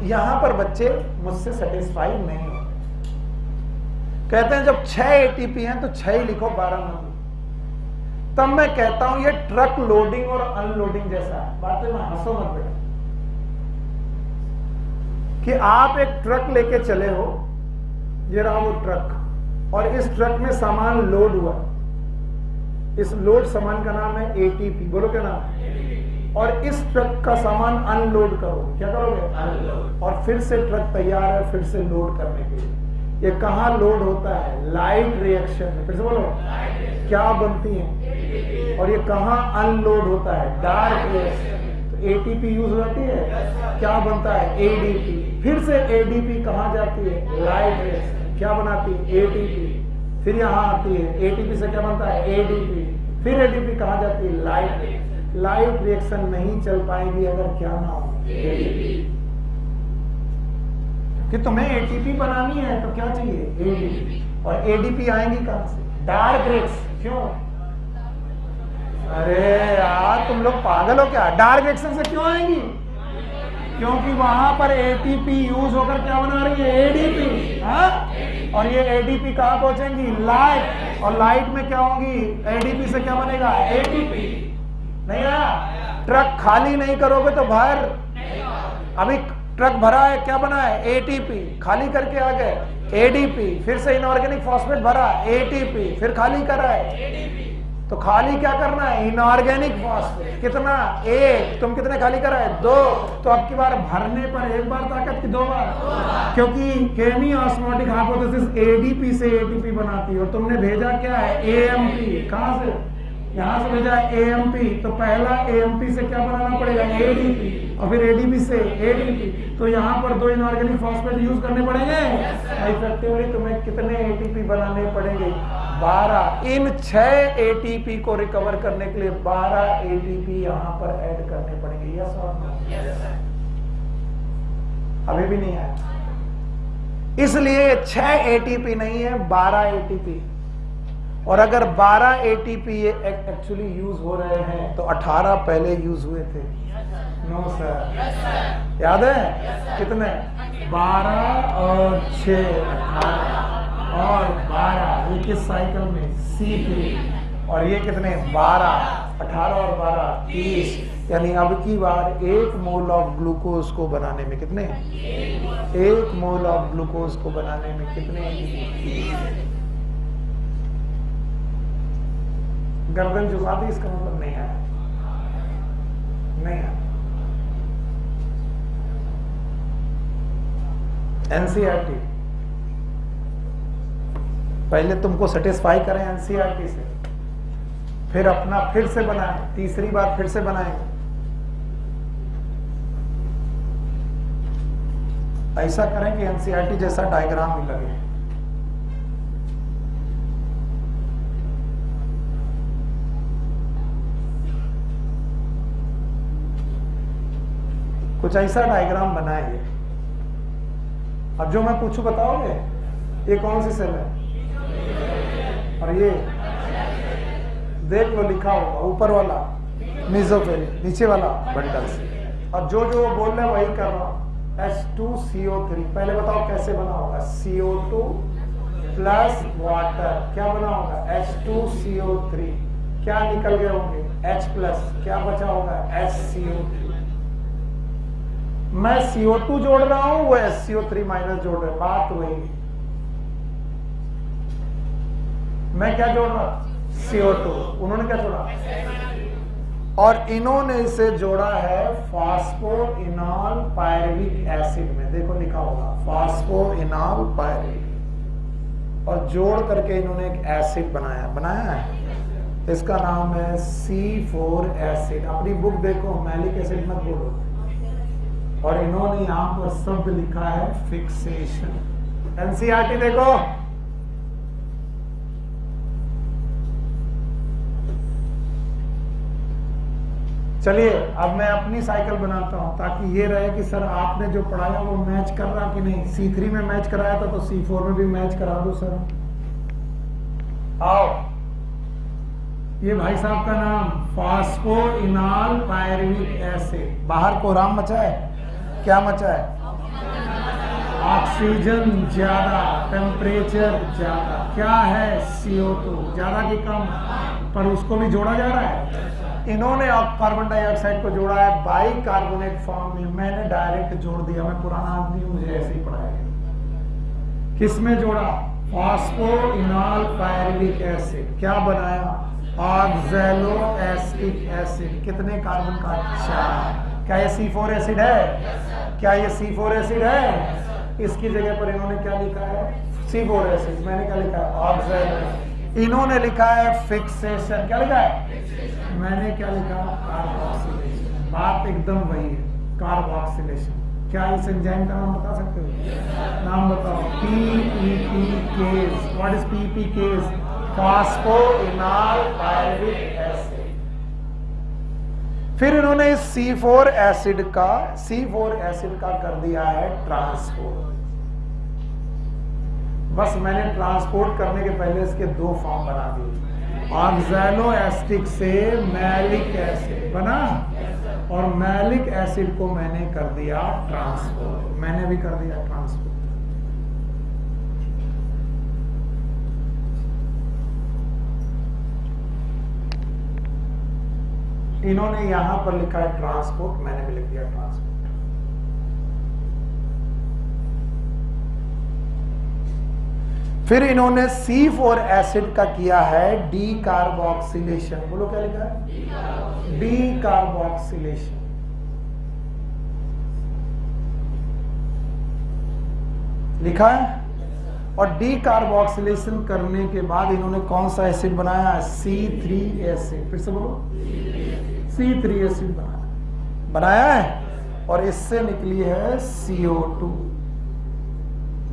Speaker 1: यहां पर बच्चे मुझसे सेटिस्फाई नहीं हो, कहते हैं जब 6 ATP हैं तो 6 ही लिखो, 12 मत। तब मैं कहता हूं ये ट्रक लोडिंग और अनलोडिंग जैसा है। बातें में हंसो मत बेटा, कि आप एक ट्रक लेके चले हो, ये रहा वो ट्रक, और इस ट्रक में सामान लोड हुआ। इस लोड सामान का नाम है ATP। बोलो क्या नाम? और इस ट्रक का सामान अनलोड करो। क्या करोगे? अनलोड। और फिर से ट्रक तैयार है फिर से लोड करने के लिए। ये कहां लोड होता है? लाइट रिएक्शन में। फिर से बोलो, क्या बनती है? और ये कहां अनलोड होता है? Dark reaction. तो ATP यूज होती है, क्या बनता है? ADP। फिर से ADP कहां जाती है? Light reaction. क्या बनाती है? ATP। फिर यहाँ आती है, एटीपी से क्या बनता है, एडीपी, फिर एडीपी कहाँ जाती है, लाइट। लाइट रिएक्शन नहीं चल पाएगी अगर क्या ना हो, एडीपी। कि तुम्हें एटीपी बनानी है तो क्या चाहिए, एडीपी। और एडीपी आएंगी कहां से, डार्क रिएक्शन। क्यों, अरे यार तुम लोग पागल हो क्या, डार्क रिएक्शन से क्यों आएंगी, क्योंकि वहां पर एटीपी यूज होकर क्या बना रही है, एडीपी। हाँ, और ये एडीपी कहां पहुंचेंगी, लाइट, और लाइट में क्या होगी, एडीपी से क्या बनेगा, एटीपी। नहीं आया, ट्रक खाली नहीं करोगे तो बाहर, अभी ट्रक भरा है, क्या बना है, एटीपी, खाली करके आ गए, एडीपी, फिर से इनऑर्गेनिक फॉस्फेट भरा, एटीपी, फिर खाली करा है, तो खाली क्या करना है, इनऑर्गेनिक फॉस्फेट। कितना, एक, तुम कितने खाली करा है, 2, तो अब की बार भरने पर एक बार ताकत की 2 बार, क्योंकि केमी ऑस्मोटिक हाइपोथेसिस एडीपी से एटीपी बनाती है, और तुमने भेजा क्या है, एएमपी। कहां से, यहां से भेजा एएमपी, तो पहला एएमपी से क्या बनाना पड़ेगा, एडीपी, और फिर एडीपी से एडीपी, तो यहाँ पर 2 इनऑर्गेनिक फॉस्फेट यूज करने पड़ेंगे। इफेक्टिवली तुम्हें कितने एटीपी बनाने पड़ेंगे, 12। इन 6 एटीपी को रिकवर करने के लिए 12 एटीपी यहाँ पर ऐड करने पड़ेंगे। यस और नो, अभी भी नहीं आया, इसलिए 6 एटीपी नहीं है, 12 एटीपी। और अगर 12 एटीपी एक्चुअली यूज हो रहे हैं तो 18 पहले यूज हुए थे। नो सर, याद है कितने, 12 और 6 18 और 12, ये किस साइकिल में, C3, और ये कितने, 12, 18 और 12 30, यानी अब की बार 1 मोल ऑफ ग्लूकोज को बनाने में कितने, 1 मोल ऑफ ग्लूकोज को बनाने में कितने, गर्दन झुका दी, इसका मतलब नहीं आया, नहीं आया। एनसीईआरटी पहले तुमको सेटिस्फाई करें एनसीईआरटी से, फिर अपना फिर से बनाए, तीसरी बार फिर से बनाएंगे। ऐसा करें कि एनसीईआरटी जैसा डायग्राम भी लगे। कुछ ऐसा डायग्राम बनाएंगे। अब जो मैं पूछूं बताओगे, ये कौन सी सेल है, और ये देख लो लिखा होगा, ऊपर वाला मेसोफिल, नीचे वाला बंडल्स, और जो जो बोल रहे हैं वही कर रहा हूं। H2CO3, पहले बताओ कैसे बना होगा, CO2 प्लस वाटर, क्या बना होगा, H2CO3, क्या निकल गए होंगे, H प्लस, क्या बचा होगा, HCO3। मैं CO2 जोड़ रहा हूं, वो HCO3 माइनस जोड़ रहे, बात वही। मैं क्या जोड़ रहा, CO2, उन्होंने क्या जोड़ा, और इन्होंने इसे जोड़ा है फॉस्फोइनॉल पायरुविक एसिड में, देखो लिखा होगा फॉस्फोइनॉल पायरुविक, और जोड़ करके इन्होंने एक एसिड बनाया है, इसका नाम है C4 एसिड। अपनी बुक देखो, मैलिक एसिड मत बोलो। और इन्होंने यहां पर शब्द लिखा है फिक्सेशन। एनसीईआरटी देखो, चलिए अब मैं अपनी साइकिल बनाता हूं ताकि ये रहे कि सर आपने जो पढ़ाया वो मैच कर रहा कि नहीं। C3 में मैच कराया था तो C4 में भी मैच करा दो सर। आओ, ये भाई साहब का नाम फॉस्फोइनॉल पायरुविक एसिड। बाहर कोहराम मचा है, क्या मचा है, ऑक्सीजन ज्यादा, टेम्परेचर ज्यादा, क्या है CO2 ज्यादा की कम, पर उसको भी जोड़ा जा रहा है। इन्होंने कार्बन डाइऑक्साइड को जोड़ा है बाई कार्बोनेट फॉर्म में, मैंने डायरेक्ट जोड़ दिया, मैं पुराना आदमी हूं, मुझे ऐसे ही पढ़ाया। किसमें जोड़ा, फॉस्फोइनॉल पायरुविक एसिड, क्या बनाया, ऑक्सैलोएसिटिक एसिड, कितने कार्बन का, 4। क्या ये C4 एसिड है, क्या ये C4 एसिड है, इसकी जगह पर इन्होंने क्या लिखा है, C4 एसिड, मैंने क्या लिखा है, ऑक्सैलो, इन्होंने लिखा है फिक्सेशन, क्या लिखा है, मैंने क्या लिखा, कार्बोक्सिलेशन। बात एकदम वही है, कार्बोक्सिलेशन। क्या इस एंजाइम का नाम बता सकते हो? नाम बताओ। PEPKase। What is PEPKase? Phosphoenol pyruvic acid. फिर इन्होंने इस C4 एसिड का कर दिया है ट्रांसपोर्ट। बस मैंने ट्रांसपोर्ट करने के पहले इसके दो फॉर्म बना दिए। ऑक्सैलो एसिटिक से मैलिक एसिड बना, और मैलिक एसिड को मैंने कर दिया ट्रांसपोर्ट। मैंने भी कर दिया ट्रांसपोर्ट। इन्होंने यहां पर लिखा है ट्रांसपोर्ट, मैंने भी लिख दिया ट्रांसपोर्ट। फिर इन्होंने C4 एसिड का किया है डी कार्बोक्सिलेशन। बोलो क्या लिखा है? D carboxylation. लिखा है। और डी कार्बोक्सिलेशन करने के बाद इन्होंने कौन सा एसिड बनाया? C3 acid. फिर से बोलो, C3 एसिड बनाया है, और इससे निकली है CO2।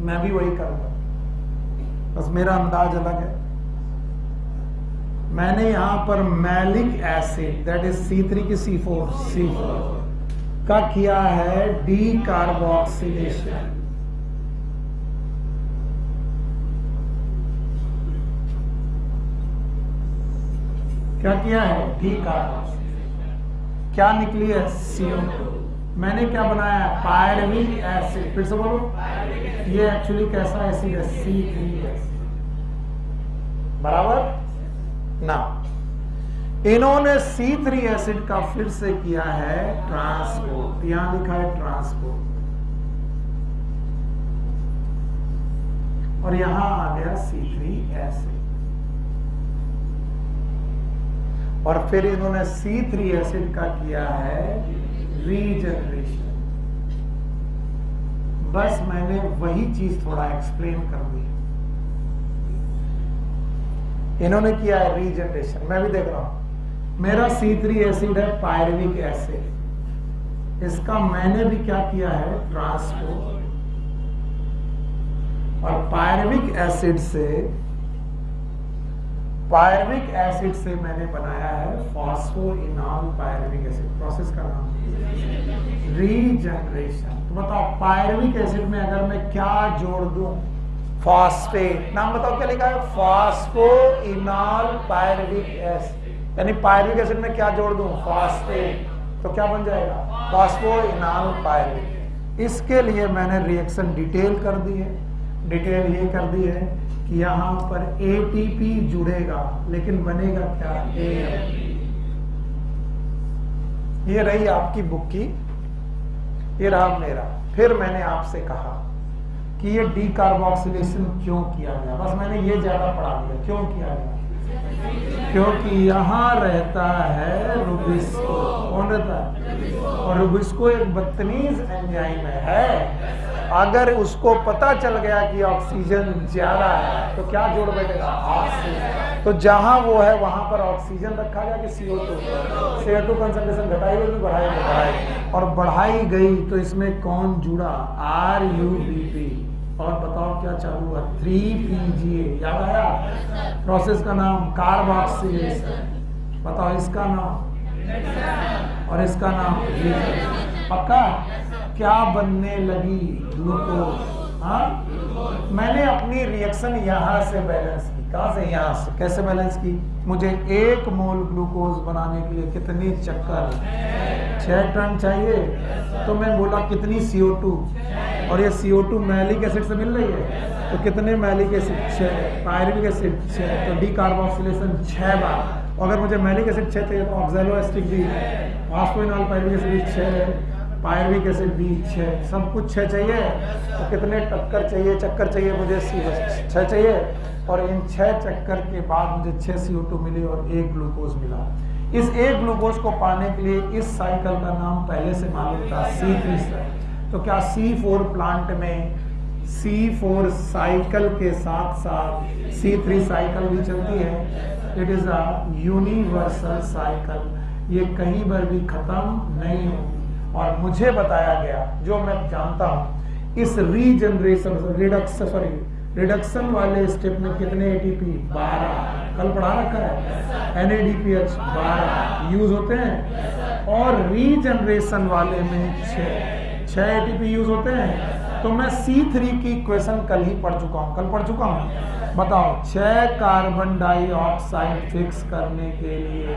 Speaker 1: मैं भी वही करूंगा, बस मेरा अंदाज अलग है। मैंने यहां पर malic acid that is C3 की C4 का किया है डी कार्बोक्सिलेशन। क्या किया है? D carboxylation. क्या निकली है? CO2। मैंने क्या बनाया है? Pyruvic acid. फिर से बोलो, ये एक्चुअली कैसा एसिड है? C3 acid. बराबर ना। इन्होंने C3 एसिड का फिर से किया है ट्रांसपोर्ट। यहां लिखा है ट्रांसपोर्ट, और यहां आ गया C3 एसिड। और फिर इन्होंने C3 एसिड का किया है रीजनरेशन। बस मैंने वही चीज थोड़ा एक्सप्लेन कर दी। इन्होंने किया है रीजनरेशन। मैं भी देख रहा हूं, मेरा C3 एसिड है पायरुविक एसिड, इसका मैंने भी क्या किया है? ट्रांसपोर्ट। और पायरुविक एसिड से मैंने बनाया है फॉस्फोइनॉल पायरुविक एसिड। प्रोसेस का नाम रीजनरेशन। तो बताओ, पायरुविक एसिड में अगर मैं क्या जोड़ दूं? फॉस्फेट। नाम बताओ क्या लिखा है? Phosphoenol pyruvic acid. यानी पायरुविक एसिड में क्या जोड़ दूं? फॉस्फेट। तो क्या बन जाएगा? Phosphoenol pyruvic. इसके लिए मैंने रिएक्शन डिटेल कर दी है। डिटेल ये कर दी है कि यहां पर ATP जुड़ेगा, लेकिन बनेगा क्या? AMP। ये रही आपकी बुक की, ये रहा मेरा। फिर मैंने आपसे कहा कि ये डी कार्बोक्सिलेशन क्यों किया गया। बस मैंने ये ज्यादा पढ़ा दिया। क्यों किया गया? क्योंकि यहां रहता है रुबिस्को। कौन रहता है? और रुबिस्को एक बदतमीज एंजाइम है। अगर उसको पता चल गया कि ऑक्सीजन ज्यादा है तो क्या जोड़ बैठेगा? ऑक्सीजन। तो जहां वो है वहां पर ऑक्सीजन रखा गया कि CO2 कंसंट्रेशन घटाई गई, बढ़ाई। और बढ़ाई गई तो इसमें कौन जुड़ा? RUBP। और बताओ क्या चालू हुआ? 3PGA। याद आया? प्रोसेस का नाम कार्बोक्सिलेशन। बताओ इसका नाम, और इसका नाम पक्का? क्या बनने लगी? ग्लूकोज। हाँ, मैंने अपनी रिएक्शन यहां से बैलेंस की। कहां से? यहां से। कैसे बैलेंस की? मुझे 1 मोल ग्लूकोज बनाने के लिए कितनी चक्कर? 6 टन चाहिए। तो मैं बोला कितनी? CO2। और ये CO2 मैलिक एसिड से मिल रही है, तो कितने मैलिक एसिड? 6। पायरुविक एसिड 6, तो डी कार्बोक्सिलेशन 6 बार। अगर मुझे मैलिक एसिड 6 चाहिए तो ऑक्सैलो एसिटिक भी, phosphoenol pyruvic acid 6, pyruvic acid भी 6, सब कुछ 6 चाहिए। तो कितने चक्कर चाहिए मुझे? 6 चाहिए। और इन 6 चक्कर के बाद मुझे 6 CO2 मिली और 1 ग्लूकोज मिला। इस 1 ग्लूकोज को पाने के लिए इस साइकिल का नाम पहले से मालूम था, C3 साइकिल। तो क्या C4 प्लांट में C4 साइकिल के साथ साथ C3 साइकिल भी चलती है? It is a universal cycle. ये कहीं पर भी खत्म नहीं होगी। और मुझे बताया गया, जो मैं जानता हूं, इस रिडक्शन वाले स्टेप में कितने एटीपी? 12। कल पढ़ा रखा है, NADPH 12 यूज होते हैं, और रीजनरेशन वाले में 6 एटीपी यूज होते हैं। तो मैं C3 की इक्वेशन कल ही पढ़ चुका हूं, बताओ 6 कार्बन डाइऑक्साइड फिक्स करने के लिए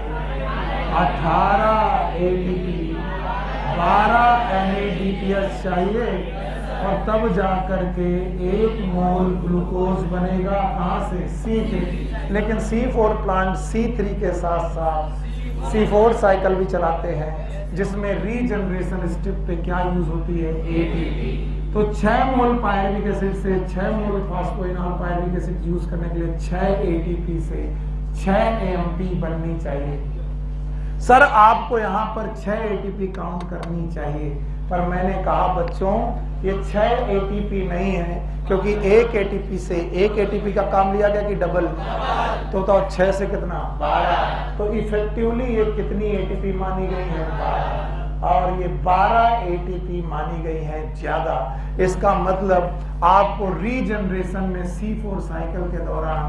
Speaker 1: 18 एटीपी, 12 NADPH चाहिए, और तब जाकर के 1 मोल ग्लूकोज बनेगा। कहां से? C3। लेकिन C4 प्लांट C3 के साथ साथ C4 साइकिल भी चलाते हैं, जिसमें रीजनरेशन स्टेप पे क्या यूज होती है? ATP। तो 6 मोल पायरुविक एसिड से 6 मोल फॉस्फोइनॉल पायरुविक एसिड यूज करने के लिए 6 ATP से 6 AMP बननी चाहिए। सर आपको यहाँ पर 6 ATP काउंट करनी चाहिए, पर मैंने कहा बच्चों ये 6 ATP नहीं है, क्योंकि 1 ATP से 1 ATP का काम लिया गया कि डबल, तो 6 से कितना? 12। तो इफेक्टिवली ये कितनी ATP मानी गई है? 12। और ये 12 ATP मानी गई है ज्यादा। इसका मतलब आपको रीजनरेशन में C4 साइकिल के दौरान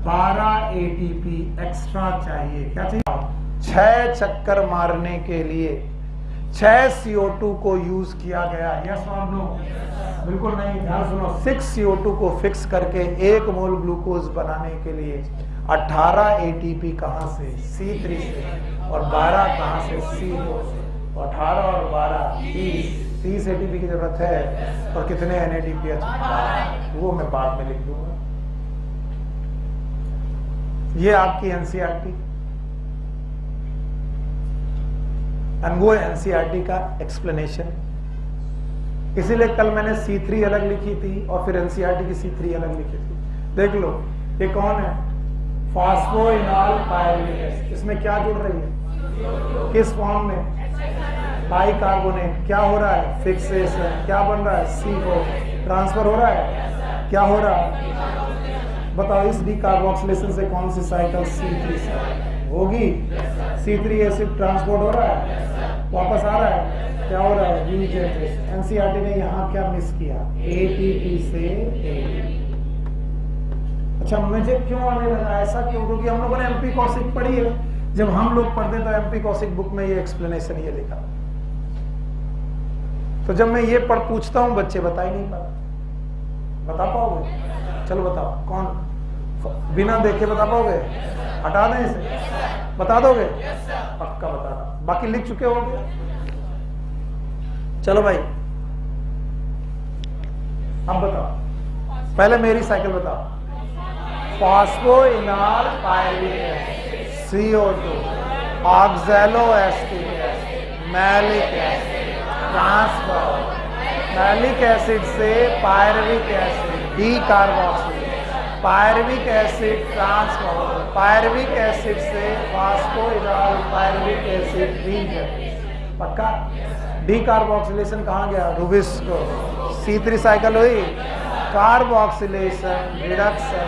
Speaker 1: 12 ATP एक्स्ट्रा चाहिए। क्या चाहिए? 6 चक्कर मारने के लिए 6 CO2 को यूज किया गया। यस और नो? बिल्कुल नहीं। ध्यान सुनो, 6 CO2 को फिक्स करके 1 मोल ग्लूकोज बनाने के लिए 18 ATP कहां से? C3 से, और 12 कहां से? C4 से। 18 और 12 30 ATP की जरूरत है। और कितने NADPH? 12। वो मैं बाद में लिख दूंगा। ये आपकी NCERT, वो NCERT का एक्सप्लेनेशन। इसीलिए कल मैंने C3 अलग लिखी थी और फिर NCERT की C3 अलग लिखी थी। देख लो, ये कौन है? Phosphoenol pyruvic acid. इसमें क्या जुड़ रही है? किस फॉर्म में? बाइकार्बोनेट। क्या हो रहा है? फिक्सेशन। क्या बन रहा है? C4 ट्रांसफर हो रहा है। क्या हो रहा है? बताओ, इस डीकार्बोक्सिलेशन से कौन सी साइकिल? C3 साइकिल होगी। C3 एसिड ट्रांसपोर्ट हो रहा है, वापस आ रहा है। क्या हो रहा है? रीजनरेशन। NCERT ने यहाँ क्या मिस किया? ATP से ATP। अच्छा, मुझे क्यों आने लगा ऐसा? क्यों? क्योंकि हम लोगों ने MP कौशिक पढ़ी है। जब हम लोग पढ़ते तो MP कौशिक बुक में ये एक्सप्लेनेशन ये लिखा। तो जब मैं ये पढ़ पूछता हूँ, बच्चे बता ही नहीं पाते। बता पाओगे? चलो बताओ, कौन बिना देखे बता पाओगे? हटा दें इसे, बता दोगे? पक्का बता दो। बाकी लिख चुके होंगे। चलो भाई, अब बताओ, पहले मेरी साइकिल बताओ। Phosphoenol pyruvic acid, CO2, oxalo acetic acid, malic acid, transfer, malic acid से pyruvic acid, decarboxylation, pyruvic acid transfer, pyruvic acid से फॉस्फोइनॉल पायरुविक एसिड रीजनरेशन। पक्का? डीकार्बोक्सिलेशन कहाँ गया? रुबिस्को। C3 साइकिल हुई, कार्बोक्सिलेशन, रिडक्शन,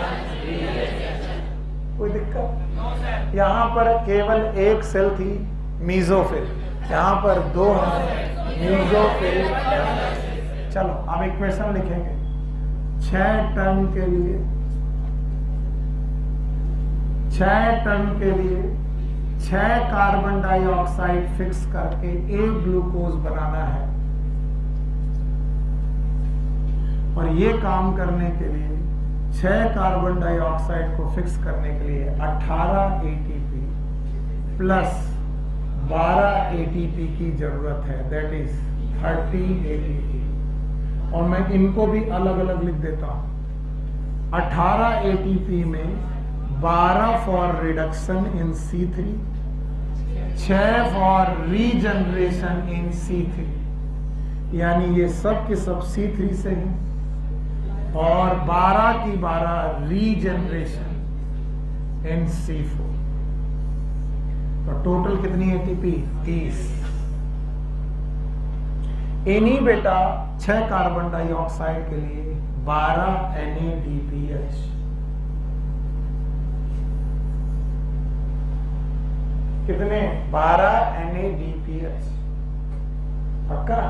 Speaker 1: कोई दिक्कत? यहाँ पर केवल एक सेल थी, मीजोफिल। यहाँ पर 2 हैं, मीजोफिल। चलो अब इक्वेशन लिखेंगे। 6 टन के लिए 6 कार्बन डाइऑक्साइड फिक्स करके 1 ग्लूकोज बनाना है, और ये काम करने के लिए 6 कार्बन डाइऑक्साइड को फिक्स करने के लिए 18 ATP प्लस 12 ATP की जरूरत है, दैट इज 30 ATP। और मैं इनको भी अलग अलग लिख देता हूं। 18 ATP में 12 for reduction in C3, 6 for regeneration in C3, यानी ये सब के सब C3 से हैं, और 12 की 12 रीजनरेशन इन C4। तो टोटल कितनी ATP? 30। इन्हीं बेटा 6 कार्बन डाइऑक्साइड के लिए 12 NADPH। कितने? 12 NADPH। पक्का?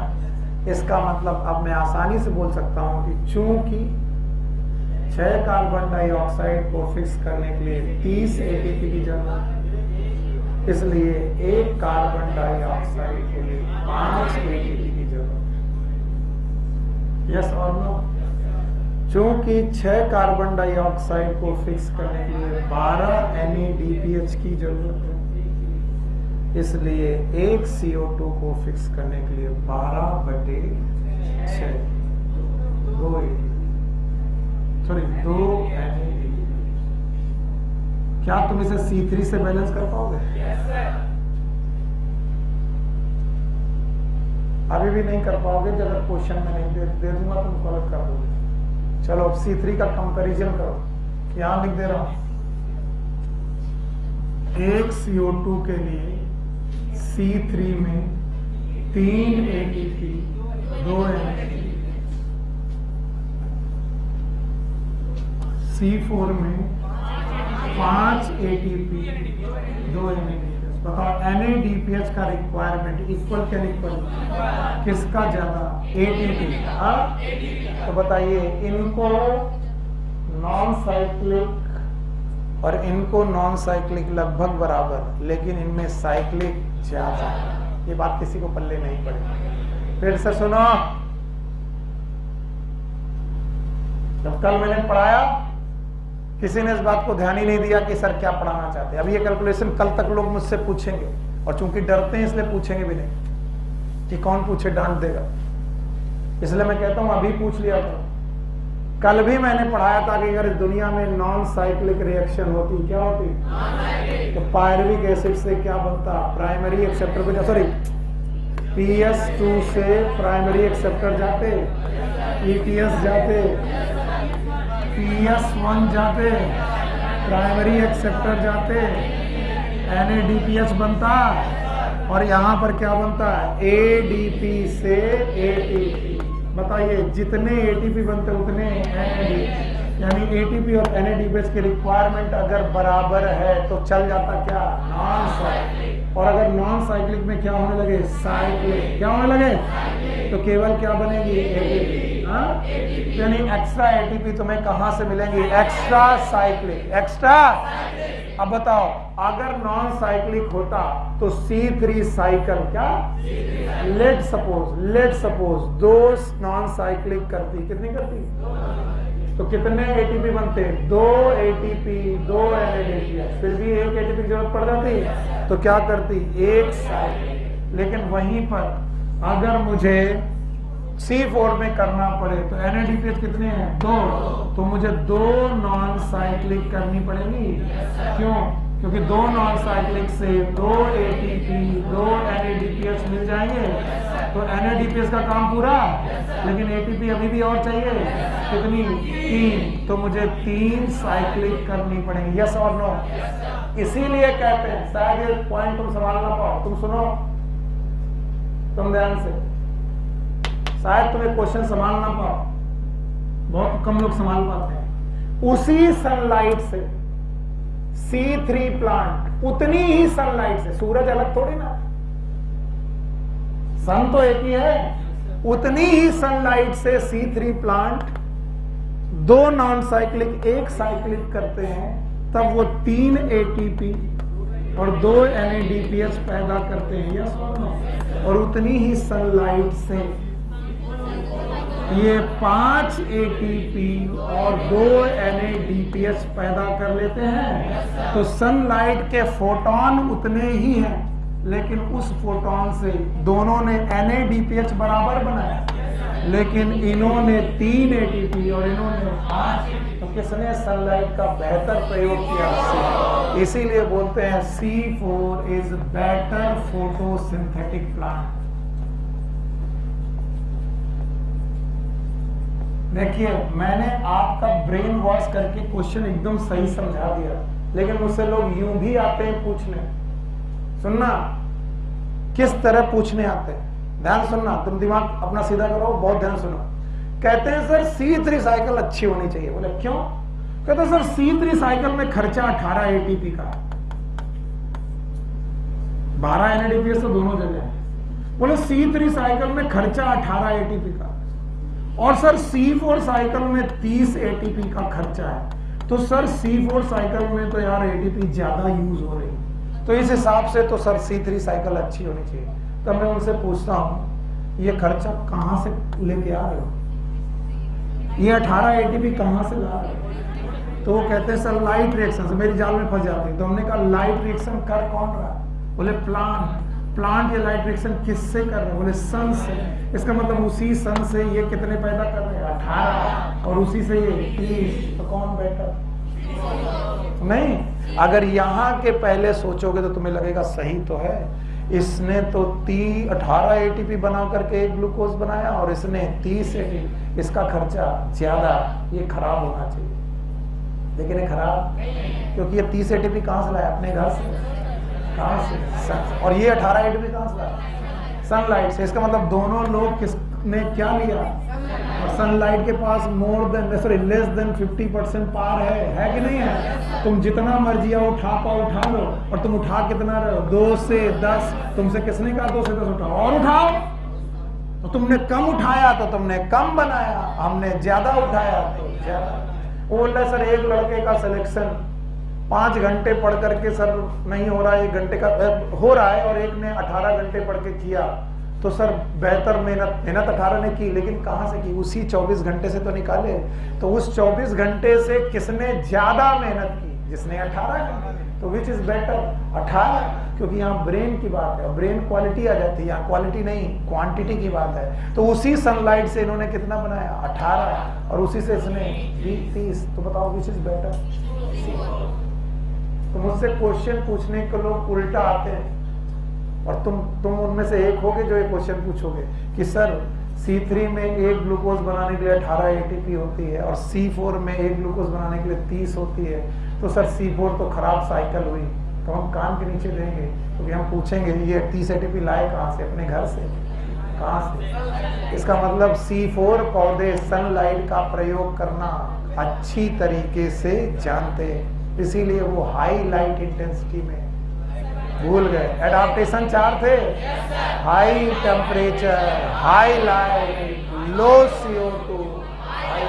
Speaker 1: इसका मतलब अब मैं आसानी से बोल सकता हूं कि चूंकि 6 कार्बन डाइऑक्साइड को फिक्स करने के लिए 30 एटीपी की जरूरत है, इसलिए 1 कार्बन डाइऑक्साइड के लिए 5 एटीपी की जरूरत है। यस और नो? चूंकि 6 कार्बन डाइऑक्साइड को फिक्स करने के लिए 12 NADPH की जरूरत है, इसलिए 1 CO2 को फिक्स करने के लिए 12/6 2 NAD। क्या तुम इसे C3 से बैलेंस कर पाओगे? अभी भी नहीं कर पाओगे। जब क्वेश्चन में नहीं दे दूंगा तुम गलत कर दोगे। चलो अब C3 का कंपैरिजन करो। यहां लिख दे रहा हूं, 1 CO2 के लिए C3 में 3 ATP 2 NAD, C4 में 5 ATP 2 NAD। बताओ NADPH का रिक्वायरमेंट इक्वल क्या इक्वल? किसका ज्यादा? ATP। तो बताइए, इनको नॉन साइक्लिक और इनको नॉन साइक्लिक लगभग बराबर, लेकिन इनमें साइक्लिक ज्यादा। ये बात किसी को पल्ले नहीं पड़ेगी। फिर से सुनो, जब कल मैंने पढ़ाया किसी ने इस बात को ध्यान ही नहीं दिया कि सर क्या पढ़ाना चाहते हैं। अब ये कैलकुलेशन कल तक लोग मुझसे पूछेंगे, और चूंकि डरते हैं इसलिए पूछेंगे भी नहीं कि कौन पूछे डांट देगा, इसलिए मैं कहता हूं अभी पूछ लिया था। कल भी मैंने पढ़ाया था कि अगर इस दुनिया में नॉन साइक्लिक रिएक्शन होती, क्या होती? तो पायरुविक एसिड से क्या बनता? प्राइमरी एक्सेप्टर पे, सॉरी PS2 से प्राइमरी एक्सेप्टर जाते, ETS जाते, PS1 जाते, प्राइमरी एक्सेप्टर जाते, NADPH बनता, और यहां पर क्या बनता है? ADP से ATP। बताइए, जितने ATP बनते उतने NAD, यानी ATP और NADPH की रिक्वायरमेंट अगर बराबर है तो चल जाता क्या? Non cyclic. और अगर नॉन साइक्लिक में क्या होने लगे? साइक्लिक। क्या होने लगे? तो केवल क्या बनेगी? ATP। यानी एक्स्ट्रा ATP तुम्हें कहां से मिलेंगी? Extra cyclic. एक्स्ट्रा। अब बताओ, अगर नॉन साइक्लिक होता तो C3 साइकिल क्या? लेट सपोज 2 नॉन साइक्लिक करती, कितनी करती? तो कितने ATP बनते? 2 ATP 2 NADPH। फिर भी 1 ATP की जरूरत पड़ जाती, तो क्या करती? 1 साइकिल। लेकिन वहीं पर अगर मुझे C4 में करना पड़े तो NADPH कितने हैं? 2। तो मुझे 2 नॉन साइक्लिक करनी पड़ेगी। क्यों? क्योंकि 2 नॉन साइक्लिक से 2 ATP 2 NADPH मिल जाएंगे, तो NADPH का काम पूरा, लेकिन ATP अभी भी और चाहिए। कितनी? 3। तो मुझे 3 साइक्लिक करनी पड़ेगी। यस और नो? इसीलिए कहते हैं, शायद ये पॉइंट तुम संभाल ना पाओ। तुम सुनो, तुम ध्यान से, शायद तुम्हें क्वेश्चन संभाल ना पाओ, बहुत कम लोग संभाल पाते हैं। उसी सनलाइट से C3 प्लांट, उतनी ही सनलाइट से, सूरज अलग थोड़ी ना, सन तो एक ही है, उतनी ही सनलाइट से C3 plant 2 non cyclic 1 cyclic करते हैं, तब वो 3 ATP और 2 NADPH पैदा करते हैं। यस और नो? और उतनी ही सनलाइट से ये 5 ATP और 2 NADPH पैदा कर लेते हैं। तो सनलाइट के फोटोन उतने ही हैं, लेकिन उस फोटोन से दोनों ने NADPH बराबर बनाया, लेकिन इन्होंने 3 ATP और इन्होंने 5। तो किसने सनलाइट का बेहतर प्रयोग किया? इसीलिए बोलते हैं C4 is better photosynthetic plant. देखिए, मैंने आपका ब्रेन वॉश करके क्वेश्चन एकदम सही समझा दिया, लेकिन मुझसे लोग यूं भी आते हैं पूछने। सुनना, किस तरह पूछने आते हैं, ध्यान सुनना। तुम दिमाग अपना सीधा करो, बहुत ध्यान सुनो। कहते हैं सर C3 साइकिल अच्छी होनी चाहिए। बोले क्यों? कहते हैं सर C3 साइकिल में खर्चा 18 ATP का, 12 NADPH तो दोनों जगह है। बोले C3 साइकिल में खर्चा 18 एटीपी का, और सर C4 साइकिल में 30 एटीपी का खर्चा है। तो सर C4 साइकिल में तो यार एटीपी ज्यादा यूज हो रही है, तो इस हिसाब से तो सर C3 साइकिल अच्छी होनी चाहिए। तब मैं उनसे पूछता हूं ये खर्चा कहां से लेके आ रहे हो, ये 18 एटीपी कहां से ला रहे हो? तो वो कहते हैं सर लाइट रिएक्शन से। मेरी जाल में फंस जाते हैं। तो हमने कहा लाइट रिएक्शन कर कौन रहा है? बोले प्लांट ये लाइट रिएक्शन किससे कर रहे हैं? बोले सन से। इसका मतलब उसी सन से ये कितने पैदा कर रहे हैं? 18, और उसी से ये 30। तो कौन बेटर? नहीं, अगर यहाँ के पहले सोचोगे तो तुम्हें लगेगा सही तो है, इसने तो 18 एटीपी बना करके एक ग्लूकोज बनाया और इसने 30 एटीपी, इसका खर्चा ज्यादा, ये खराब होना चाहिए। लेकिन ये खराब, क्योंकि ये 30 एटीपी कहां से लाया? अपने घर से। कहां से? सन। और ये 18 एटीपी कहां से लाया? सनलाइट से। इसका मतलब दोनों लोग किसने क्या लिया? और सनलाइट के पास लेस देन 50% पार है कि नहीं है? तुम जितना मर्जी उठा लो, और तुम उठा कितना रहे हो? 2 से 10। तुमसे किसने कहा 2 से 10 उठाओ? और उठाओ। तो तुमने कम उठाया तो तुमने कम बनाया, हमने ज्यादा उठाया तो ज्यादा। वो बोल रहा है सर एक लड़के का सिलेक्शन 5 घंटे पढ़ करके सर नहीं हो रहा है, 1 घंटे का हो रहा है, और एक ने 18 घंटे पढ़ के किया, तो सर बेहतर मेहनत 18 ने की, लेकिन कहां से की? उसी 24 घंटे से तो निकाले। तो उस 24 घंटे से किसने ज्यादा मेहनत की? जिसने 18 की। तो विच इज बेटर? 18, क्योंकि यहाँ ब्रेन की बात है, ब्रेन क्वालिटी आ जाती है, यहाँ क्वालिटी नहीं क्वांटिटी की बात है। तो उसी सनलाइट से इन्होंने कितना बनाया? 18, और उसी से इसने 30। तो बताओ विच इज बेटर? तो मुझसे क्वेश्चन पूछने के लोग उल्टा आते हैं, और तुम उनमें से एक होगे जो ये क्वेश्चन पूछोगे कि सर C3 में एक ग्लूकोज बनाने के लिए 18 एटीपी होती है, और C4 में एक ग्लूकोज बनाने के लिए 30 होती है, तो सर C4 तो खराब साइकिल हुई। तो हम कान के नीचे देंगे, क्योंकि हम पूछेंगे ये 30 एटीपी लाए कहाँ से? अपने घर से। कहाँ से? इसका मतलब C4 पौधे सनलाइट का प्रयोग करना अच्छी तरीके से जानते, इसीलिए वो हाई लाइट इंटेंसिटी में भूल गए। एडाप्टेशन 4 थे, हाई टेम्परेचर, हाई लाइट, लो CO2, हाई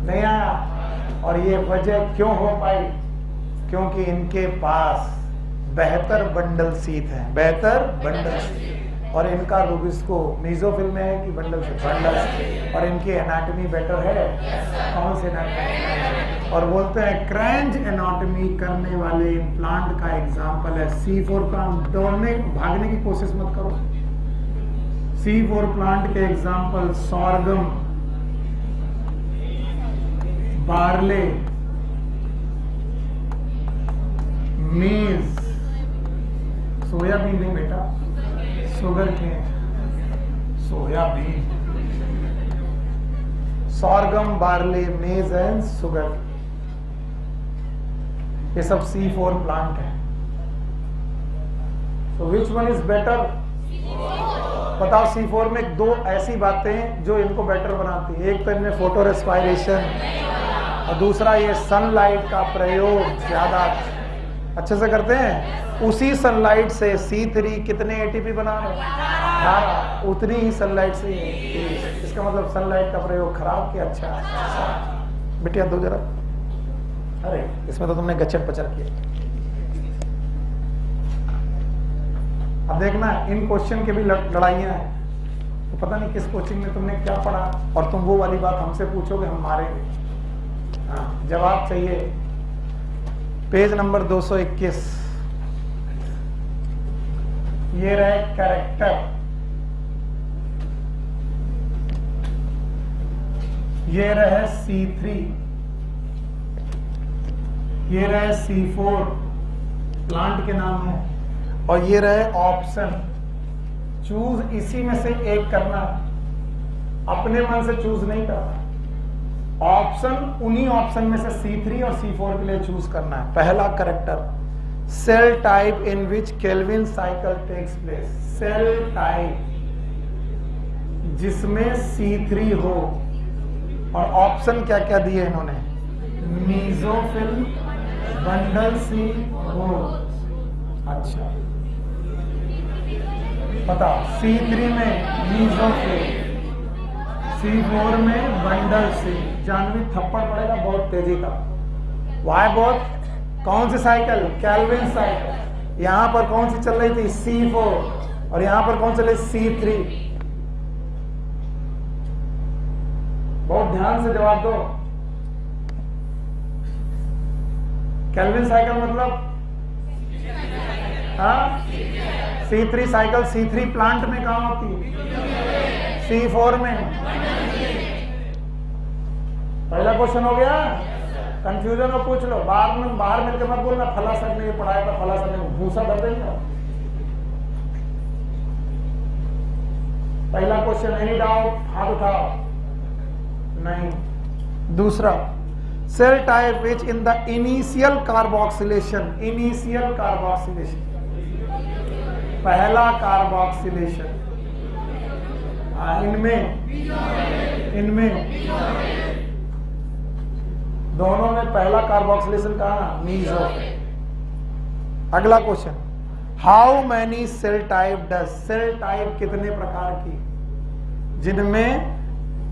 Speaker 1: नहीं आया। और ये वजह क्यों हो पाई? क्योंकि इनके पास बेहतर बंडल शीथ है, बेहतर बंडल शीथ, और इनका रूबिस्को मीजोफिल में है कि बंडल से? बंडल। और इनकी एनाटॉमी बेटर है। कौन से एनाटॉमी? और बोलते हैं क्रैंच एनाटॉमी करने वाले प्लांट का एग्जाम्पल है C4 प्लांट। दौड़ने भागने की कोशिश मत करो। C4 प्लांट के example sorghum, barley, maize, soybean नहीं बेटा, sugar cane, soybean, sorghum, barley, maize and sugar, ये सब C4 प्लांट है। So which one is better? बताओ C4 में 2 ऐसी बातें जो इनको बेटर बनाती है। एक तो इनमें फोटो रेस्पायरेशन, और दूसरा ये सनलाइट का प्रयोग ज्यादा अच्छे से करते हैं। उसी सनलाइट से C3 कितने एटीपी बना रहे? 18, उतनी ही सनलाइट से। इसका मतलब सनलाइट का प्रयोग खराब किया। अच्छा बिटिया दो जरा, अरे इसमें तो तुमने गच्चर पचर किया। अब देखना इन क्वेश्चन के भी लड़ाइयां हैं, तो पता नहीं किस कोचिंग में तुमने क्या पढ़ा, और तुम वो वाली बात हमसे पूछोगे, हम मारेंगे। हाँ, जवाब चाहिए। पेज नंबर 221, ये रहे कैरेक्टर, ये रहे C3, ये रहे C4 प्लांट के नाम है, और ये रहे ऑप्शन। चूज इसी में से एक करना, अपने मन से चूज नहीं करना। ऑप्शन उन्हीं ऑप्शन में से C3 और C4 के लिए चूज करना है। पहला character, cell type in which Calvin cycle takes place. Cell type जिसमें C3 हो, और ऑप्शन क्या क्या दिए इन्होंने? मीजोफिल, बंडल सी हो। अच्छा, बताओ। C3 में मीसोफिल, C4 में बंडल से। जानवी थप्पड़ पड़ेगा बहुत तेजी का। वाई बहुत? कौन सी साइकिल? Calvin cycle. यहां पर कौन सी चल रही थी? C4। और यहां पर कौन चल रही? C3। बहुत ध्यान से जवाब दो। कैल्विन साइकिल मतलब हाँ, C3 साइकिल C3 प्लांट में कहां होती है? C4 में। पहला क्वेश्चन हो गया। कंफ्यूजन हो पूछ लो, बाहर मिलकर मत बोलना फला सर ने ये पढ़ाया था, फला सर ने भूसा भर देंगे। पहला क्वेश्चन, एनी डाउट? हाथ उठाओ। नहीं। दूसरा, cell type which in the initial carboxylation, initial carboxylation, पहला कार्बोक्सिलेशन इनमें दोनों में पहला कार्बोक्सिलेशन कहा? मीसोफिल। अगला question, how many cell type does, cell type कितने प्रकार की जिनमें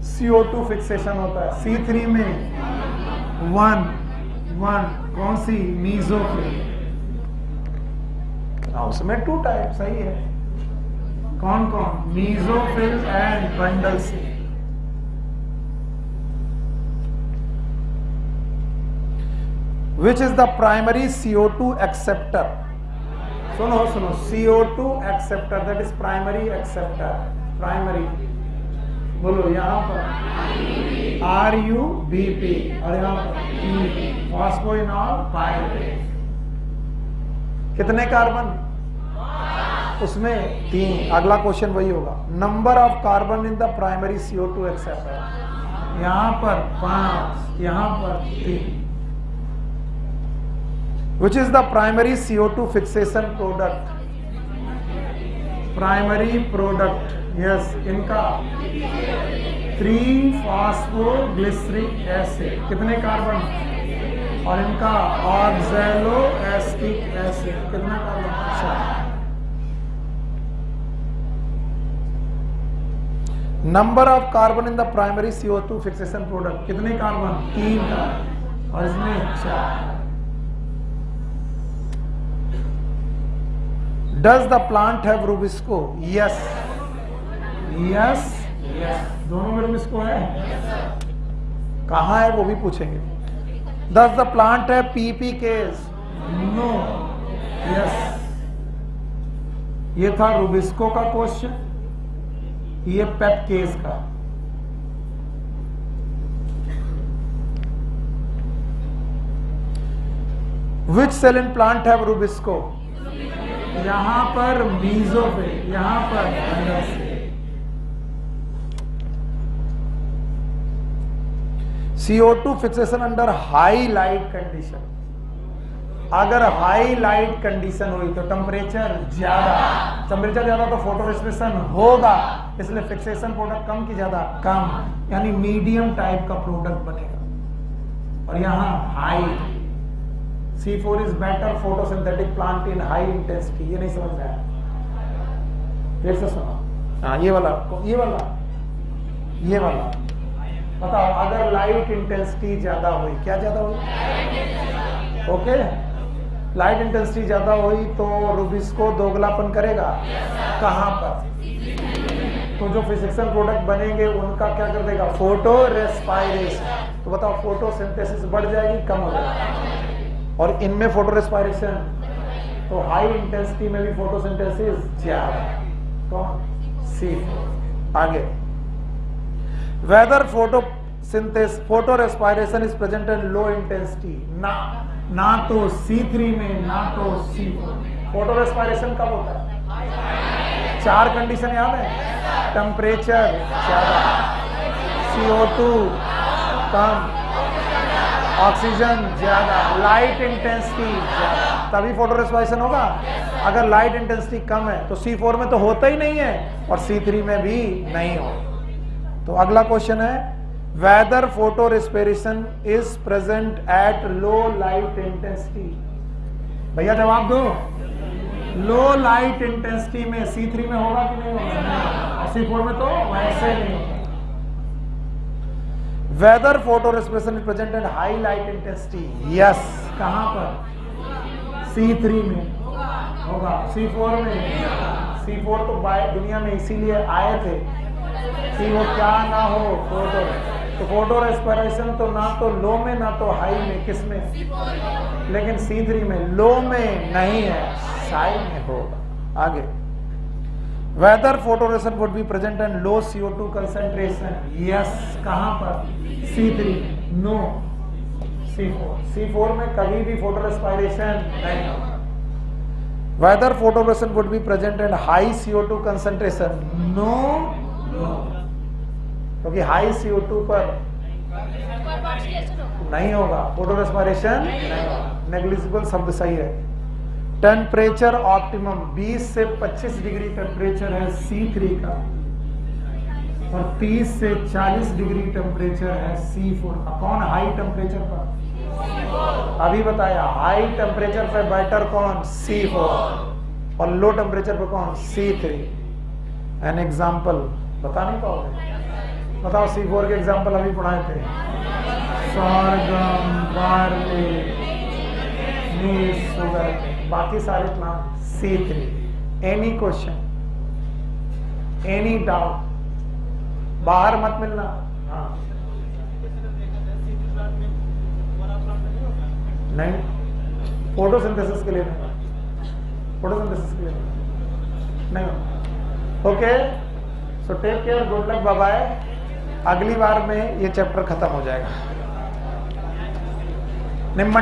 Speaker 1: CO2 फिक्सेशन होता है? C3 में 1 कौन सी? मीसोफिल। उसमें 2 टाइप, सही है। कौन कौन? मीसोफिल एंड बंडल से। Which is the primary CO2 acceptor? सुनो CO2 acceptor, that is primary acceptor. Primary बोलो। यहाँ पर RUBP और यहाँ पर फॉस्फोइनॉल पायरेट। कितने कार्बन? उसमें 3। अगला क्वेश्चन वही होगा। Number of carbon in the primary CO2 acceptor, यहाँ पर 5, यहाँ पर 3। Which is the primary CO2 fixation product? Primary product, yes, इनका 3-फॉस्फोग्लिसरिक एसिड। कितने कार्बन? और इनका ऑक्सैलोएसिटिक एसिड। कितना carbon? 4। Number of carbon in the primary CO2 fixation product, कितने कार्बन? 3 कार्बन और इसमें 4। Does the plant have Rubisco? Yes. दोनों में Rubisco है। कहाँ है वो भी पूछेंगे। Does the plant have PP case? No. Yes. ये था Rubisco का क्वेश्चन, ये पेप केस का। Which cell in plant have Rubisco? यहां पर मीसोफिल, यहां पर CO2 fixation under high light condition. अगर हाई लाइट कंडीशन हुई तो टेम्परेचर ज्यादा तो फोटो रेस्पिरेशन होगा, इसलिए फिक्सेशन प्रोडक्ट कम की ज्यादा? कम, यानी मीडियम टाइप का प्रोडक्ट बनेगा। और यहां high, C4 is better photosynthetic plant in high intensity। ये नहीं समझ में आया? फिर से सुनो। हाँ, ये वाला बताओ। अगर लाइट इंटेंसिटी ज्यादा हुई, क्या ज्यादा हुई? ओके, लाइट इंटेंसिटी ज्यादा हुई तो रूबिस्को दोगलापन करेगा। कहां पर? तो जो फिजिक्सल प्रोडक्ट बनेंगे उनका क्या कर देगा? Photo respiration. तो बताओ, फोटोसिंथेसिस बढ़ जाएगी, कम हो जाएगी? और इनमें फोटो रेस्पायरेशन, तो हाई इंटेंसिटी में भी फोटोसिंथेसिस ज्यादा। कौन? C4। आगे, whether photo respiration is present in low intensity, ना तो C3 में ना तो C4। फोटो रेस्पायरेशन कब होता है? 4 कंडीशन याद है? टेम्परेचर ज्यादा, CO2 कम, ऑक्सीजन ज्यादा, लाइट इंटेंसिटी ज्यादा, तभी फोटो रेस्पायरेशन होगा। अगर लाइट इंटेंसिटी कम है तो C4 में तो होता ही नहीं है और C3 में भी नहीं हो। तो अगला क्वेश्चन है, whether photo respiration is present at low light intensity. भैया जवाब दो। लो लाइट इंटेंसिटी में C3 में होगा कि नहीं होगा? C4 में तो वैसे नहीं होगा। Whether photo respiration is present in high light intensity, yes. कहां पर? C3 में होगा। C4 में? C4 तो दुनिया में इसीलिए आए थे कि वो क्या ना हो, फोटो। तो फोटो रेस्पिरेशन तो ना तो लो में ना तो हाई में, किस में? लेकिन C3 में लो में नहीं है, हाई में होगा। आगे, whether photorespiration would be present in low CO2 concentration, yes. कहां पर? C3, no. C4 में कभी भी फोटो रेस्पिरेशन नहीं होगा। Whether photorespiration would be present in high CO2 concentration, no. क्योंकि हाई CO2 पर नहीं होगा फोटो रेस्पिरेशन, नेग्लिजिबल शब्द सही है। टेम्परेचर ऑप्टिमम 20 से 25 डिग्री टेम्परेचर है C3 का, और 30 से 40 डिग्री टेम्परेचर है C4 का। कौन हाई टेम्परेचर पर? अभी बताया, हाई टेम्परेचर पे बेटर कौन? C4, और लो टेम्परेचर पे कौन? C3। एन एग्जाम्पल बता नहीं पाओगे? बताओ, C4 के एग्जाम्पल अभी पढ़ाए थे। sorghum, barley, maize, sugar, बाकी सारे plant C3। Any question, any doubt, बाहर मत मिलना। हाँ, नहीं, फोटोसिंथेसिस के लिए नहीं, फोटोसिंथेसिस के लिए नहीं। Okay, so take care, good luck, bye bye. अगली बार में ये चैप्टर खत्म हो जाएगा। निम्न